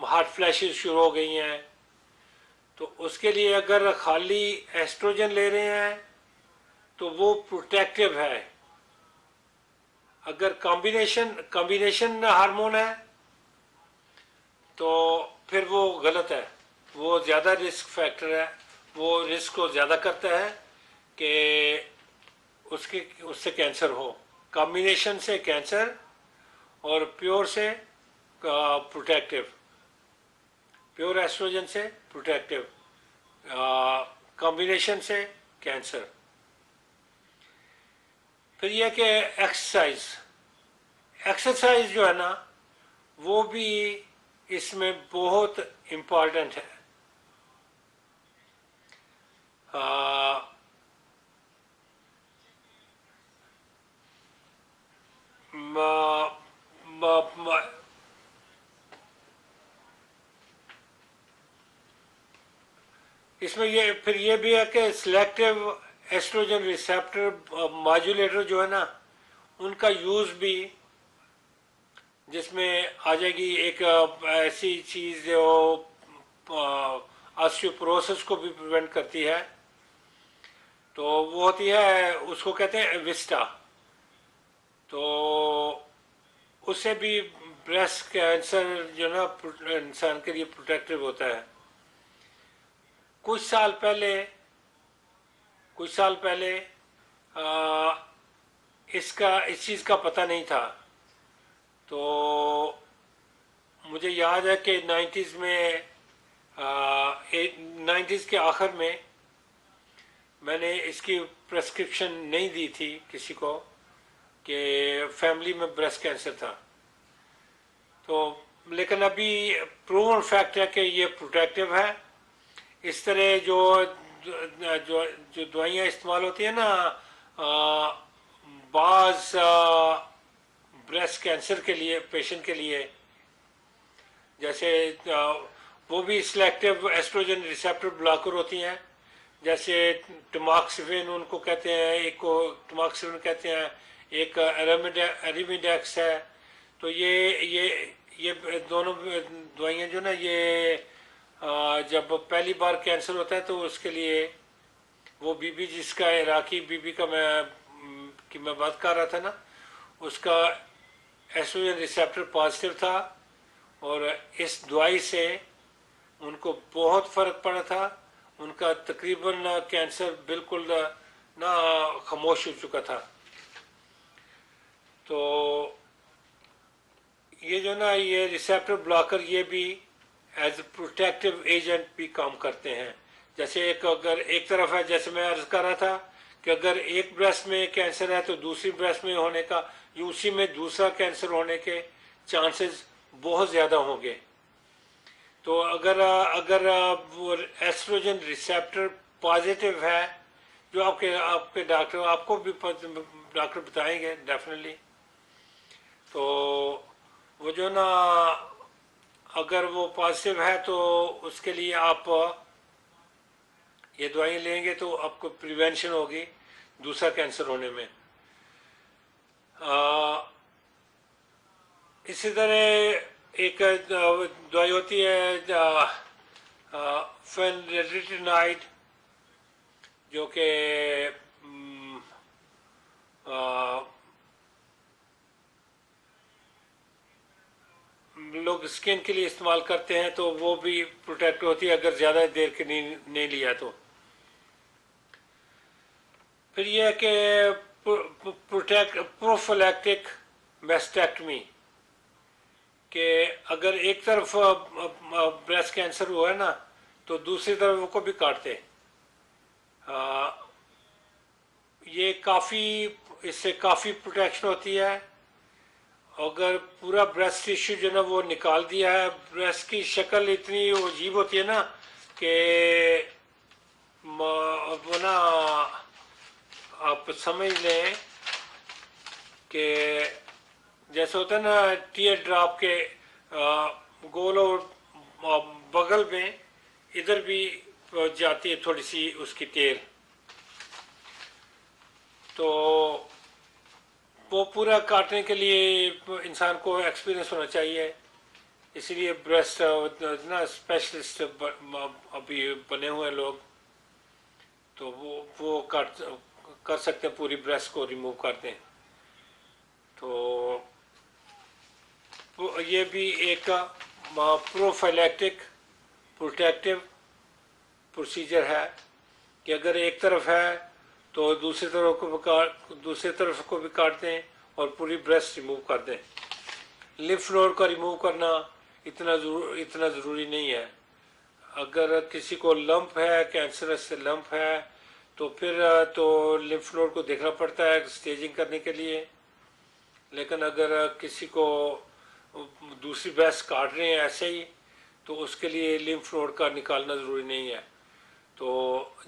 हार्ट फ्लैशेस शुरू हो गई हैं, तो उसके लिए अगर खाली एस्ट्रोजन ले रहे हैं तो वो प्रोटेक्टिव है। अगर कॉम्बिनेशन हार्मोन है तो फिर वो गलत है, वो ज़्यादा रिस्क फैक्टर है, वो रिस्क को ज़्यादा करता है कि उससे कैंसर हो। कॉम्बिनेशन से कैंसर और प्योर से प्रोटेक्टिव, प्योर एस्ट्रोजन से प्रोटेक्टिव, कॉम्बिनेशन से कैंसर। फिर यह कि एक्सरसाइज जो है ना वो भी इसमें बहुत इम्पॉर्टेंट है। म- म- म- इसमें ये फिर ये भी है कि सिलेक्टिव एस्ट्रोजन रिसेप्टर मॉड्यूलेटर जो है ना, उनका यूज़ भी, जिसमें आ जाएगी एक ऐसी चीज़ जो ऑस्टियोपोरोसिस को भी प्रिवेंट करती है, तो वो होती है, उसको कहते हैं विस्टा। तो उससे भी ब्रेस्ट कैंसर जो ना इंसान के लिए प्रोटेक्टिव होता है। कुछ साल पहले कुछ साल पहले आ, इस चीज़ का पता नहीं था। तो मुझे याद है कि 90s में, 90s के आखिर में मैंने इसकी प्रेस्क्रिप्शन नहीं दी थी किसी को कि फैमिली में ब्रेस्ट कैंसर था। तो लेकिन अभी प्रूवन फैक्ट है कि ये प्रोटेक्टिव है। इस तरह जो जो दवाइयाँ इस्तेमाल होती है ना बाज ब्रेस्ट कैंसर के लिए, पेशेंट के लिए, जैसे वो भी सिलेक्टिव एस्ट्रोजन रिसेप्टर ब्लॉकर होती हैं, जैसे टमाक्सिफेन उनको कहते हैं, एक को टमाक्सिफेन कहते हैं, एक एरिमिडेक्स है। तो ये दोनों दवाइयाँ जो ना ये जब पहली बार कैंसर होता है तो उसके लिए वो बीबी जिसका इराकी बीबी का मैं बात कर रहा था ना, उसका एस्ट्रोजन रिसेप्टर पॉजिटिव था और इस दवाई से उनको बहुत फ़र्क पड़ा था। उनका तकरीबन कैंसर बिल्कुल ना खामोश हो चुका था। तो ये जो ना ये रिसेप्टर ब्लॉकर ये भी एज प्रोटेक्टिव एजेंट भी काम करते हैं। जैसे एक अगर एक तरफ है, जैसे मैं अर्ज कर रहा था कि अगर एक ब्रेस्ट में कैंसर है तो दूसरी ब्रेस्ट में होने का, उसी में दूसरा कैंसर होने के चांसेस बहुत ज़्यादा होंगे। तो अगर अगर वो एस्ट्रोजन रिसेप्टर पॉजिटिव है, जो आपके आपके डॉक्टर आपको भी डॉक्टर बताएंगे डेफिनेटली। तो वो जो ना अगर वो पॉजिटिव है तो उसके लिए आप ये दवाई लेंगे तो आपको प्रिवेंशन होगी दूसरा कैंसर होने में। इसी तरह एक दवाई होती है फेनरेटिनाइड, जो कि लोग स्किन के लिए इस्तेमाल करते हैं, तो वो भी प्रोटेक्ट होती है अगर ज़्यादा देर के नहीं लिया तो। फिर यह है कि प्रोफिलैक्टिक मेस्टेक्टमी, कि अगर एक तरफ ब्रेस्ट कैंसर हुआ है ना तो दूसरी तरफ को भी काटते। ये काफ़ी, इससे काफ़ी प्रोटेक्शन होती है। अगर पूरा ब्रेस्ट टिश्यू जो ना वो निकाल दिया है, ब्रेस्ट की शक्ल इतनी अजीब होती है ना कि वो ना आप समझ लें कि जैसे होता है ना टीयर ड्रॉप के गोल और बगल में इधर भी जाती है थोड़ी सी उसकी टेल। तो वो पूरा काटने के लिए इंसान को एक्सपीरियंस होना चाहिए। इसीलिए ब्रेस्ट ना स्पेशलिस्ट अभी बने हुए लोग, तो वो काट कर सकते हैं, पूरी ब्रेस्ट को रिमूव करते हैं। तो ये भी एक प्रोफाइलैक्टिक प्रोटेक्टिव प्रोसीजर है कि अगर एक तरफ है तो दूसरी तरफ को भी काट दें और पूरी ब्रेस्ट रिमूव कर दें। लिम्फ नोड का रिमूव करना इतना ज़रूरी नहीं है। अगर किसी को लंप है, कैंसरस लंप है, तो फिर तो लिम्फ नोड को देखना पड़ता है स्टेजिंग करने के लिए। लेकिन अगर किसी को दूसरी ब्रेस्ट काट रहे हैं ऐसे ही, तो उसके लिए लिम्फ नोड का निकालना ज़रूरी नहीं है। तो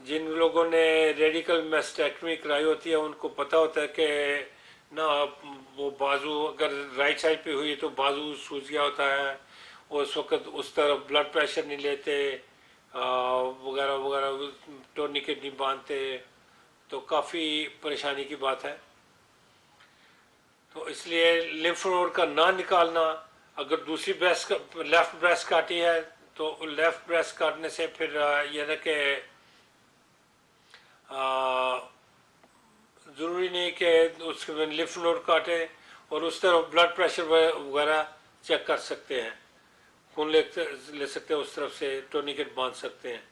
जिन लोगों ने रेडिकल मेस्टेक्टमी कराई होती है उनको पता होता है कि ना वो बाजू अगर राइट साइड पे हुई तो बाजू सूज गया होता है, उस वक्त उस तरफ ब्लड प्रेशर नहीं लेते वगैरह वगैरह, टोर्निकेट नहीं बांधते, तो काफ़ी परेशानी की बात है। तो इसलिए लिम्फ नोड का ना निकालना, अगर दूसरी ब्रेस्ट लेफ्ट ब्रेस्ट काटी है तो लेफ्ट ब्रेस्ट काटने से फिर यह ना कि ज़रूरी नहीं कि उसके लिम्फ नोड काटे, और उस तरफ ब्लड प्रेशर वगैरह चेक कर सकते हैं, खून ले सकते हैं, उस तरफ से टोर्निकेट बांध सकते हैं।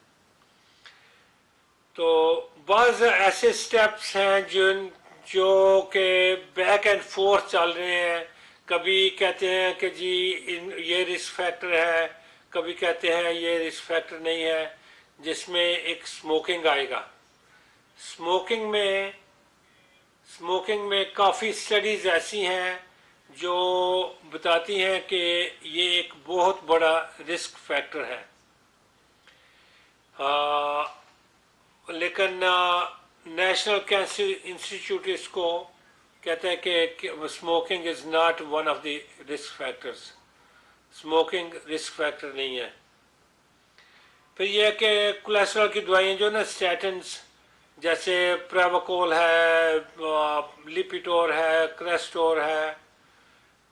तो बाज़ ऐसे स्टेप्स हैं जो कि बैक एंड फोर्थ चल रहे हैं। कभी कहते हैं कि जी ये रिस्क फैक्टर है, कभी कहते हैं ये रिस्क फैक्टर नहीं है, जिसमें एक स्मोकिंग आएगा। स्मोकिंग में काफ़ी स्टडीज़ ऐसी हैं जो बताती हैं कि ये एक बहुत बड़ा रिस्क फैक्टर है। लेकिन नेशनल कैंसर इंस्टीट्यूट इसको कहता है कि smoking is not one of the risk factors. Smoking risk factor नहीं है। फिर ये है कि कोलेस्ट्रॉल की दवाइयाँ जो ना स्टैटिन्स, जैसे प्रेवाकोल है, लिपिटोर है, क्रेस्टोर है,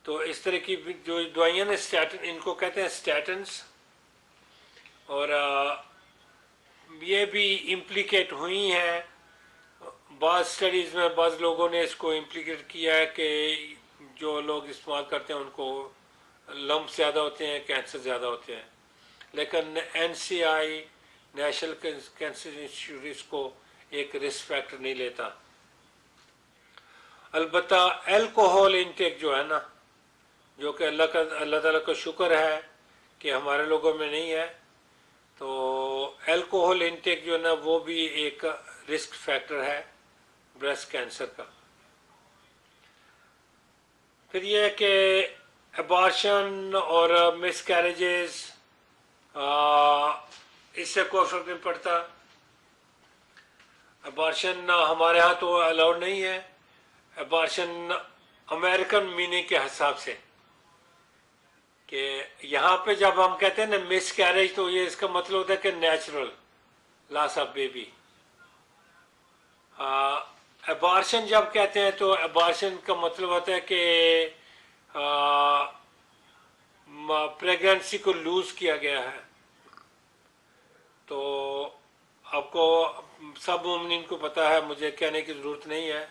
तो इस तरह की जो दवाइयाँ ना स्टैटिन, इनको कहते हैं स्टैटिन्स। और ये भी इम्प्लीकेट हुई हैं बाज़ स्टडीज़ में, बाज़ लोगों ने इसको इम्प्लीकेट किया है कि जो लोग इस्तेमाल करते हैं उनको लम्ब ज़्यादा होते हैं, कैंसर ज़्यादा होते हैं। लेकिन NCI, नेशनल कैंसर इंस्टीट्यूट, इसको एक रिस्क फैक्टर नहीं लेता। अलबत्ता अल्कोहल इंटेक जो है ना, जो कि अल्लाह ताला का शुक्र है कि हमारे लोगों में नहीं है, तो अल्कोहल इंटेक जो है ना वो भी एक रिस्क फैक्टर है ब्रेस्ट कैंसर का। फिर ये है कि अबॉर्शन और मिसकैरेजेस, इससे कोई फर्क नहीं पड़ता। अबॉर्शन हमारे यहाँ तो अलाउड नहीं है। अबॉर्शन अमेरिकन मीनिंग के हिसाब से, कि यहाँ पे जब हम कहते हैं ना मिस कैरेज, तो ये इसका मतलब होता है कि natural loss of baby. Abortion जब कहते हैं तो अबॉर्शन का मतलब होता है कि प्रेगनेंसी को लूज किया गया है। तो आपको सब मुमकिन को पता है, मुझे कहने की ज़रूरत नहीं है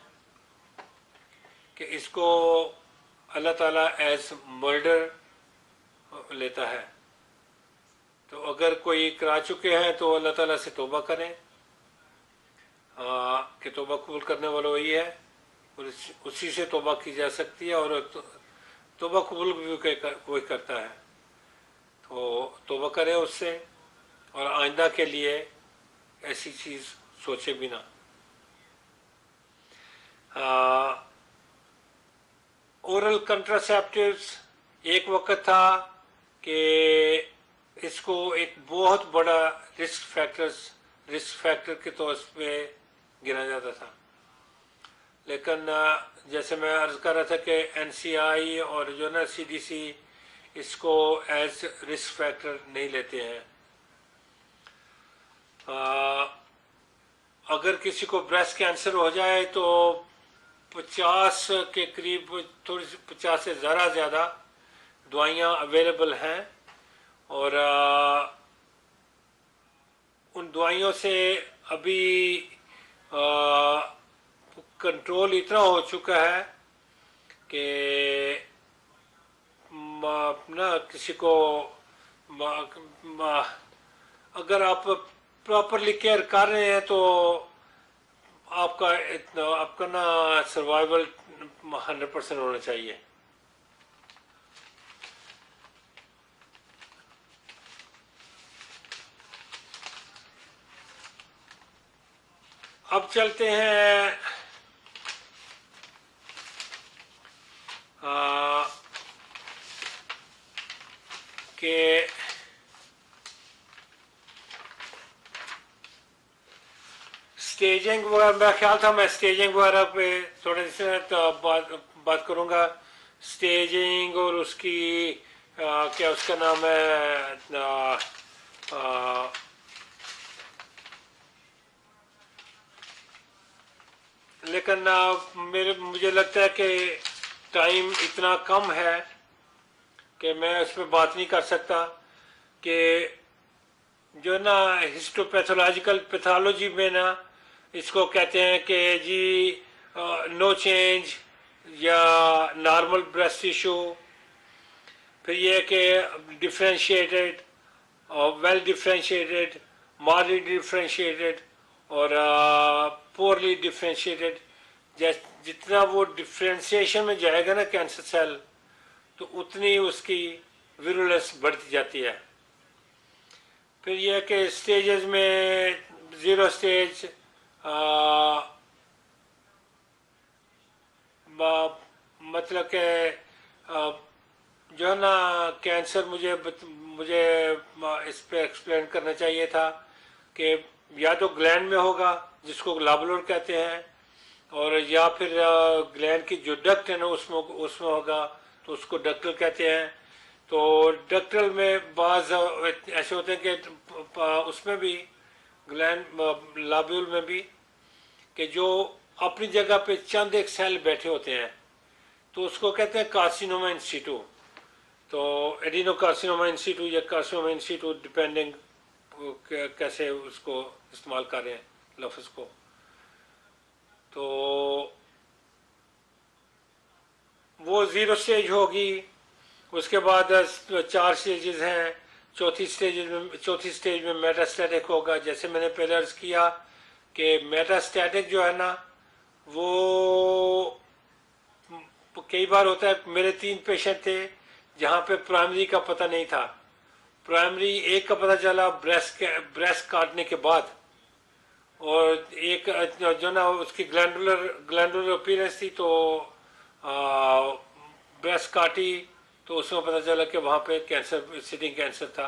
कि इसको अल्लाह ताला एज मर्डर लेता है। तो अगर कोई करा चुके हैं तो अल्लाह ताला से तौबा करें, कि तौबा कबूल करने वाला वही है, और उसी से तौबा की जा सकती है, और तौबा कबूल भी कोई करता है। तो तौबा करें उससे, और आइंदा के लिए ऐसी चीज़ सोचे भी ना। ओरल कंट्रासेप्टिव्स, एक वक्त था कि इसको एक बहुत बड़ा रिस्क फैक्टर के तौर पे गिना जाता था। लेकिन जैसे मैं अर्ज़ कर रहा था कि NCI और जो ना CDC इसको एज रिस्क फैक्टर नहीं लेते हैं। अगर किसी को ब्रेस्ट कैंसर हो जाए तो 50 के करीब, थोड़ी सी 50 से ज़रा ज़्यादा दवाइयाँ अवेलेबल हैं, और उन दवाइयों से अभी कंट्रोल इतना हो चुका है कि ना किसी को अगर आप प्रॉपरली केयर कर रहे हैं तो आपका ना सर्वाइवल 100% होना चाहिए। अब चलते हैं कि स्टेजिंग वगैरह, मेरा ख्याल था मैं स्टेजिंग वगैरह पे थोड़े से तो बात करूँगा। स्टेजिंग और उसकी क्या उसका नाम है, लेकिन मुझे लगता है कि टाइम इतना कम है कि मैं उसमें बात नहीं कर सकता। कि जो ना हिस्टोपैथोलॉजिकल पैथोलॉजी में ना इसको कहते हैं कि जी नो चेंज या नॉर्मल ब्रेस्ट टिश्यू। फिर ये है कि डिफ्रेंशिएटेड और वेल डिफ्रेंशिएटेड, मॉडरेट डिफ्रेंशिएटेड और पोरली डिफ्रेंशिएटेड। जितना वो डिफ्रेंशिएशन में जाएगा ना कैंसर सेल, तो उतनी उसकी विरुलेंस बढ़ती जाती है। फिर यह है कि स्टेजेस में 0 स्टेज, मतलब कि जो है ना कैंसर, मुझे इस पे एक्सप्लेन करना चाहिए था कि या तो ग्लैंड में होगा जिसको ग्लोबुलर कहते हैं, और या फिर ग्लैंड की जो डक्ट है ना उसमें होगा तो उसको डक्टल कहते हैं। तो डक्टल में बाज ऐसे होते हैं कि उसमें भी ग्लैंड लाब्यूल में भी कि जो अपनी जगह पे चंद एक सेल बैठे होते हैं, तो उसको कहते हैं कार्सिनोमा इन सीटू। तो एडिनो कार्सिनोमा इन सीटू या कार्सिनोमा इन सीटू, डिपेंडिंग कैसे उसको इस्तेमाल कर रहे हैं लफ्ज़ को। तो वो ज़ीरो स्टेज होगी। उसके बाद 4 स्टेजेस हैं। चौथी स्टेज में मेटास्टैटिक होगा। जैसे मैंने पहले अर्ज किया कि मेटास्टैटिक जो है ना, वो कई बार होता है। मेरे 3 पेशेंट थे जहाँ पे प्राइमरी का पता नहीं था। प्राइमरी एक का पता चला ब्रेस्ट काटने के बाद, और एक जो ना उसकी ग्लैंडुलर अपीयरेंस थी, तो ब्रेस्ट काटी तो उसमें पता चला कि वहाँ पे कैंसर, सिटिंग कैंसर था,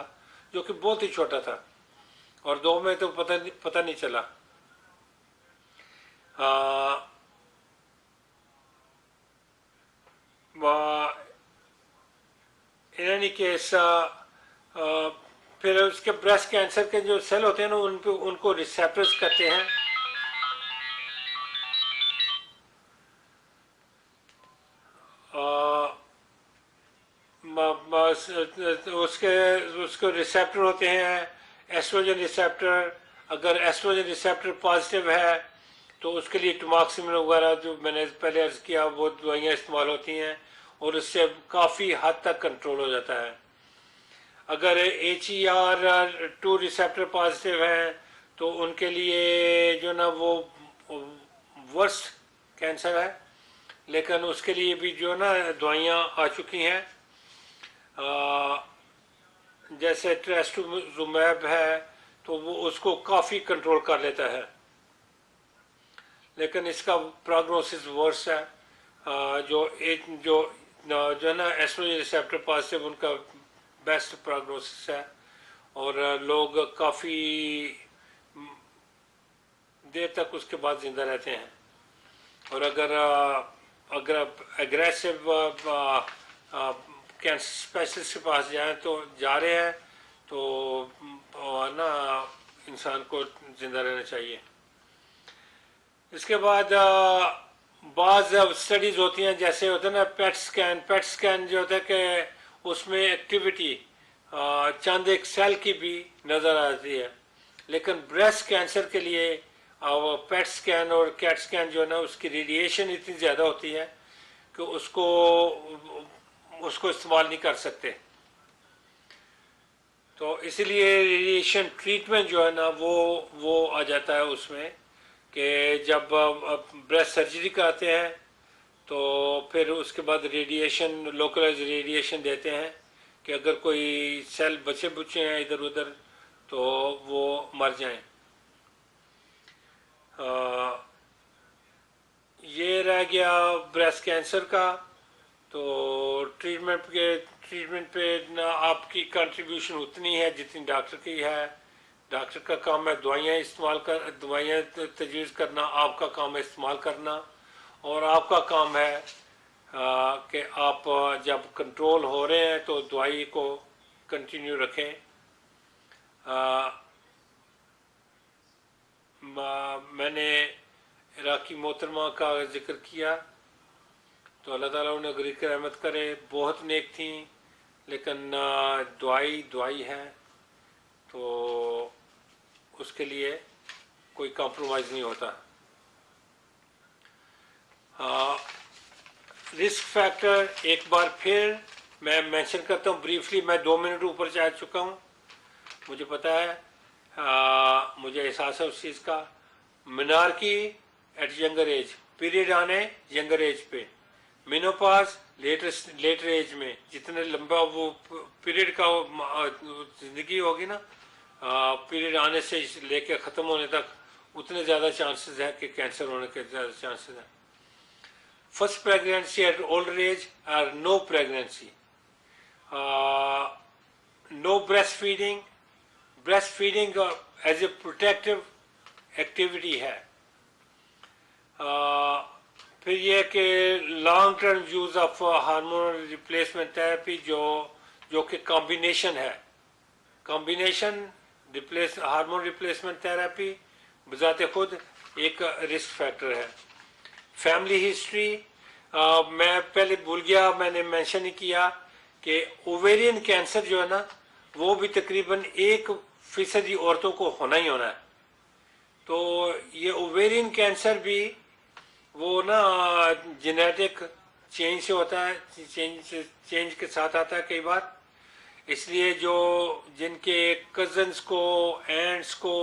जो कि बहुत ही छोटा था, और 2 में तो पता नहीं चला। इन एनी केस, फिर उसके ब्रेस्ट कैंसर के जो सेल होते हैं ना, उनको रिसेप्टर्स कहते हैं। उसके उसके रिसेप्टर होते हैं एस्ट्रोजन रिसेप्टर। अगर एस्ट्रोजन रिसेप्टर पॉजिटिव है तो उसके लिए टमाक्सिमिन वगैरह जो मैंने पहले अर्ज किया, वो दवाइयाँ इस्तेमाल होती हैं, और उससे काफ़ी हद तक कंट्रोल हो जाता है। अगर HER2 रिसेप्टर पॉजिटिव है तो उनके लिए जो ना वो वर्स्ट कैंसर है, लेकिन उसके लिए भी जो ना दवाइयाँ आ चुकी हैं। जैसे ट्रेस्टुजुमैब है, तो वो उसको काफ़ी कंट्रोल कर लेता है, लेकिन इसका प्रोग्नोसिस वर्स है। जो है ना एस्ट्रोजन रिसेप्टर पॉजिटिव, उनका बेस्ट प्रोग्नोसिस है, और लोग काफ़ी देर तक उसके बाद ज़िंदा रहते हैं। और अगर एग्रेसिव कैंसर स्पेशलिस्ट के पास जाएं, तो जा रहे हैं, तो ना इंसान को ज़िंदा रहना चाहिए। इसके बाद बाज़ स्टडीज़ होती हैं, जैसे होता है ना पेट स्कैन जो होता है कि उसमें एक्टिविटी चंद एक सेल की भी नज़र आती है, लेकिन ब्रेस्ट कैंसर के लिए पेट स्कैन और कैट स्कैन जो है ना, उसकी रेडिएशन इतनी ज़्यादा होती है कि उसको इस्तेमाल नहीं कर सकते। तो इसलिए रेडिएशन ट्रीटमेंट जो है ना, वो आ जाता है उसमें, कि जब ब्रेस्ट सर्जरी कराते हैं तो फिर उसके बाद रेडिएशन, लोकलाइज रेडिएशन देते हैं, कि अगर कोई सेल बचे बुचे हैं इधर उधर तो वो मर जाएं। ये रह गया ब्रेस्ट कैंसर का। तो ट्रीटमेंट पे ना आपकी कंट्रीब्यूशन उतनी है जितनी डॉक्टर की है। डॉक्टर का काम है दवाइयाँ तजवीज़ करना, आपका काम है इस्तेमाल करना, और आपका काम है कि आप जब कंट्रोल हो रहे हैं तो दवाई को कंटिन्यू रखें। मैंने इराकी मोहतरमा का जिक्र किया, तो अल्लाह ताला उन्हें गरीक रहमत करे, बहुत नेक थी, लेकिन दुआई है, तो उसके लिए कोई कॉम्प्रोमाइज़ नहीं होता। रिस्क फैक्टर एक बार फिर मैं मेंशन करता हूँ ब्रीफली। मैं 2 मिनट ऊपर जा चुका हूँ, मुझे पता है, मुझे एहसास है उस चीज़ का। Menarche at younger age, period आने यंगर एज पे, मिनोपास लेटर एज में। जितने लंबा वो पीरियड का ज़िंदगी होगी ना, पीरियड आने से लेकर ख़त्म होने तक, उतने ज़्यादा चांसेस हैं कि कैंसर होने के ज़्यादा चांसेस हैं। First pregnancy at older age और no pregnancy, no breastfeeding. Breastfeeding as a protective activity है। फिर यह कि long term use of hormonal replacement therapy, जो जो कि कॉम्बिनेशन है। कॉम्बिनेशन हार्मोन रिप्लेसमेंट थेरेपी बजाते खुद एक रिस्क फैक्टर है। फैमिली हिस्ट्री, मैं पहले भूल गया, मैंने मेंशन ही किया कि ओवेरियन कैंसर जो है ना, वो भी तकरीबन 1% औरतों को होना ही होना है। तो ये ओवेरियन कैंसर भी वो ना जेनेटिक चेंज से होता है, चेंज के साथ आता है कई बार। इसलिए जो जिनके कजन्स को, एंट्स को,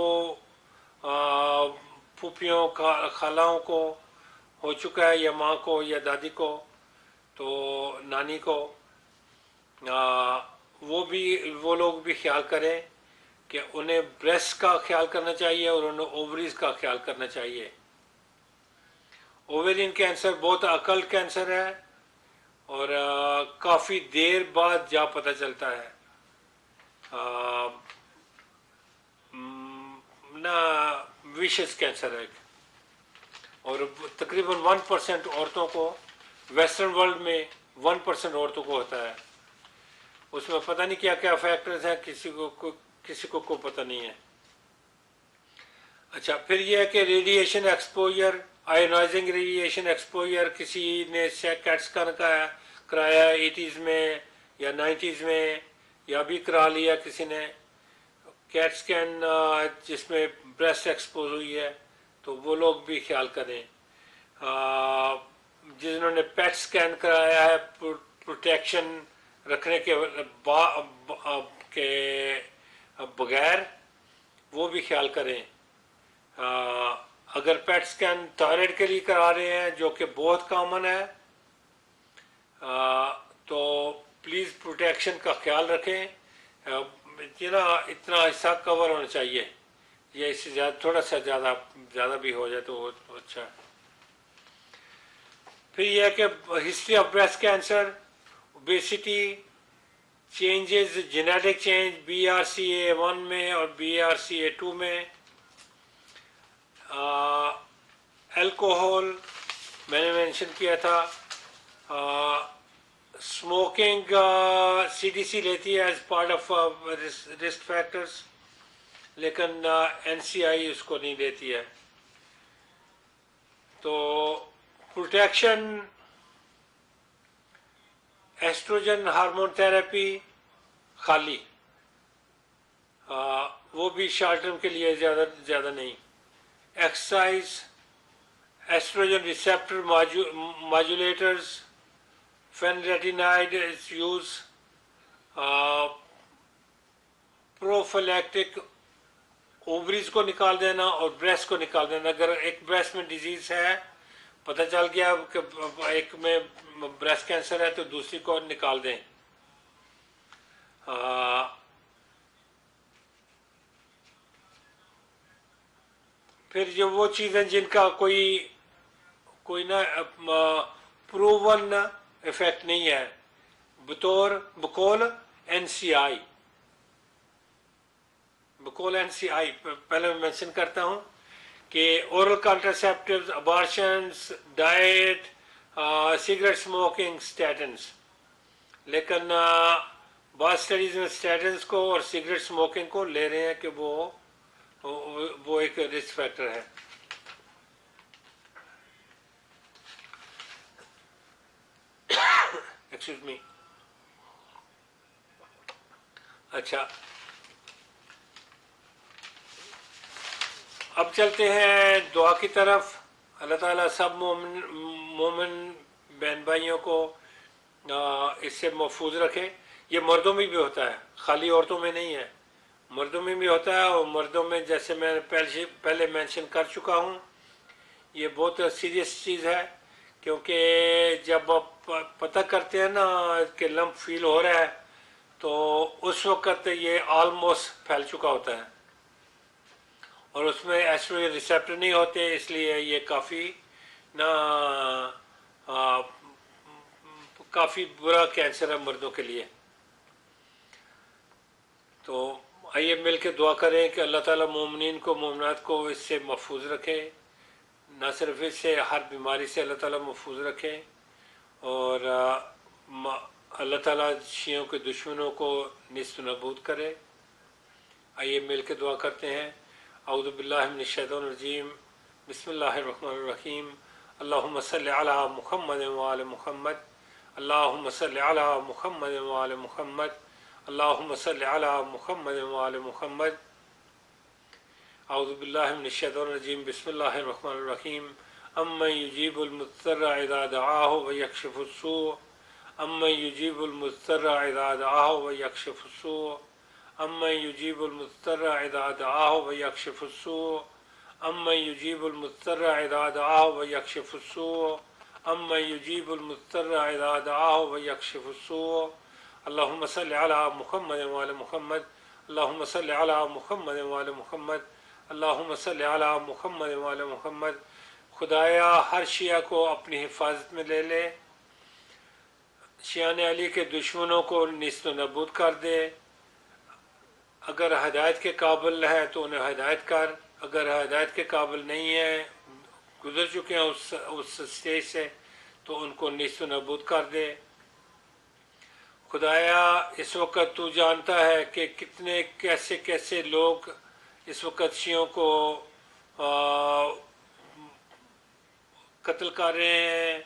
फूफियों खालाओं को हो चुका है, या माँ को या दादी को, तो नानी को, वो लोग भी ख्याल करें कि उन्हें ब्रेस्ट का ख्याल करना चाहिए और उन्हें ओवरीज का ख्याल करना चाहिए। ओवेरियन कैंसर बहुत अकल्ट कैंसर है और काफ़ी देर बाद जा पता चलता है। ना विशेष कैंसर है, और तकरीबन 1% औरतों को, वेस्टर्न वर्ल्ड में 1% औरतों को होता है। उसमें पता नहीं क्या क्या फैक्टर्स हैं, किसी को पता नहीं है। अच्छा, फिर यह है कि radiation exposure, ionizing radiation exposure, किसी ने कैट स्कैन कराया 80s में या 90s में, या भी करा लिया किसी ने कैट स्कैन जिसमें ब्रेस्ट एक्सपोज हुई है, तो वो लोग भी ख्याल करें। जिन्होंने पेट स्कैन कराया है प्रोटेक्शन रखने के बगैर, वो भी ख्याल करें। अगर पेट स्कैन थायराइड के लिए करा रहे हैं, जो कि बहुत कॉमन है, तो प्लीज़ प्रोटेक्शन का ख्याल रखें। इतना हिस्सा कवर होना चाहिए, या इससे ज़्यादा, थोड़ा सा ज़्यादा भी हो जाए तो अच्छा है। फिर यह है कि history of breast cancer, obesity, changes, genetic change BRCA1 में और BRCA2 में, अल्कोहल मैंने मेंशन किया था, स्मोकिंग CDC लेती है as part of risk factors, लेकिन NCI उसको नहीं देती है। तो प्रोटेक्शन, एस्ट्रोजन हार्मोन थेरेपी खाली, वो भी शॉर्ट टर्म के लिए, ज़्यादा नहीं। Exercise, oestrogen receptor modulators, fenretinide is use, prophylactic, ovaries को निकाल देना और ब्रेस्ट को निकाल देना। अगर एक ब्रेस्ट में डिजीज है, पता चल गया कि एक में ब्रेस्ट कैंसर है, तो दूसरी को निकाल दें। फिर जो वो चीज़ें जिनका कोई ना प्रूवन इफेक्ट नहीं है, बकौल NCI पहले मैं मेंशन करता हूँ कि oral contraceptives, abortions, diet, cigarette smoking, statins. लेकिन बहुत स्टडीज में स्टैटिन्स को और सिगरेट स्मोकिंग को ले रहे हैं कि वो एक रिस्क फैक्टर है। Excuse me. अच्छा, अब चलते हैं दुआ की तरफ। अल्लाह ताला सब मोमिन बहन भाइयों को इससे महफूज रखे। ये मर्दों में भी होता है, खाली औरतों में नहीं है, मर्दों में भी होता है। और मर्दों में, जैसे मैं पहले मेंशन कर चुका हूँ, ये बहुत सीरियस चीज़ है, क्योंकि जब आप पता करते हैं ना कि लम्प फील हो रहा है, तो उस वक़्त ये ऑलमोस्ट फैल चुका होता है और उसमें एस्ट्रोजन रिसेप्टर नहीं होते, इसलिए ये काफ़ी ना काफ़ी बुरा कैंसर है मर्दों के लिए। तो आइए मिल के दुआ करें कि अल्लाह ताला मोमिनीन को, मोमिनात को इससे महफूज रखे। न सिर्फ इससे, हर बीमारी से अल्लाह ताला महफूज रखे, और अल्लाह ताला शियों के दुश्मनों को निस्त नबूद करे। आइए मिल के दुआ करते हैं। औज़ु बिल्लाहि मिनश शैतानिर रजीम, बिस्मिल्लाहिर रहमानिर रहीम। अल्लाहुम्मा सल्लि अला मुहम्मद व आले मुहम्मद, अल्लाहुम्मा सल्लि अला मुहम्मद व आले मुहम्मद, अल्लाहुम्मा सल्लि अला मुहम्मद व आले मुहम्मद। औज़ु बिल्लाहि मिनश शैतानिर रजीम, बिस्मिल्लाहिर रहमानिर रहीम। अम्मन युजीबुल मुज़्तर्रा इज़ा दआहु व यक्शिफुस सूअ, अम्मन युजीबुल मुज़्तर्रा इज़ा दआहु व यक्शिफुस सूअ, अम्मन युजीबुल मुज़्तर्रा इज़ा दआहु व यक्शिफुस सूअ, अम्मन युजीबुल मुज़्तर्रा इज़ा दआहु व यक्शिफुस सूअ, अम्मन युजीबुल मुज़्तर्रा इज़ा दआहु व यक्शिफुस सूअ। अल्लाहुम्मा सल्लि अला मुहम्मद व आले मुहम्मद, अल्लाहुम्मा सल्लि अला मुहम्मद व आले मुहम्मद, अल्लाहुम्मा सल्लि अला मुहम्मद व आले मुहम्मद। खुदाया हर शिया को अपनी हिफाजत में ले ले, शियाने अली के दुश्मनों को निस्त नबूद कर दे। अगर हदायत के काबिल है तो उन्हें हदायत कर, अगर हदायत के काबिल नहीं है, गुजर चुके हैं उस स्टेज से, तो उनको निस्त नबूद कर दे। खुदाया इस वक्त तू जानता है कि कितने कैसे कैसे लोग इस वक्त शियों को कत्ल कर रहे हैं,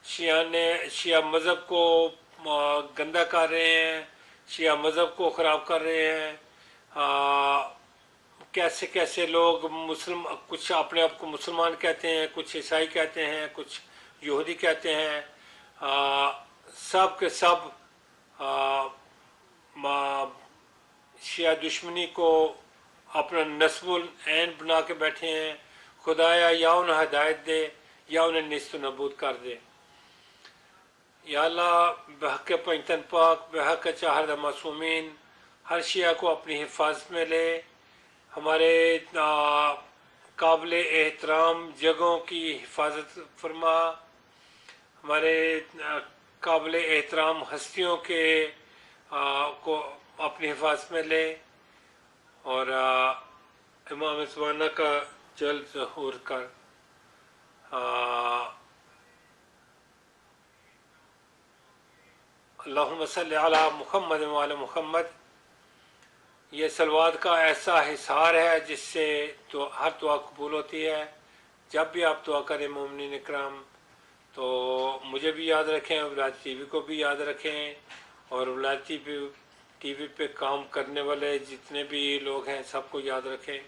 शिया मज़हब को गंदा कर रहे हैं, शिया मज़हब को ख़राब कर रहे हैं। कैसे कैसे लोग मुस्लिम कुछ अपने आप को मुसलमान कहते हैं, कुछ ईसाई कहते हैं, कुछ यहूदी कहते हैं। सब के सब शिया दुश्मनी को अपना नस्बुल ऐन बना के बैठे हैं। खुदाया या उन्हें हदायत दे या उन्हें निस्त नबूद कर दे। या अल्लाह बहक पंचतन पाक बहक चाहर मासूमीन हर शिया को अपनी हिफाजत में ले। हमारे काबिल एहतराम जगहों की हिफाजत फरमा, हमारे काबिल एहतराम हस्तियों के को अपनी हिफाजत में ले, और इमाम ज़माना का जल्द ज़हूर कर। अल्लाहुम्मा सल्लि अला मुहम्मद व आले मुहम्मद। ये सलवात का ऐसा हिसार है जिससे तो हर दुआ कबूल होती है। जब भी आप दुआ करें मोमिनीन इकराम, तो मुझे भी याद रखें, विलायत टीवी को भी याद रखें, और विलायत टीवी पे काम करने वाले जितने भी लोग हैं सबको याद रखें,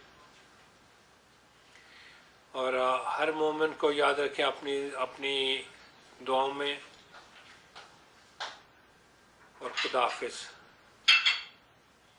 और हर मोमिन को याद रखें अपनी अपनी दुआओं में। और खुदा हाफिज़।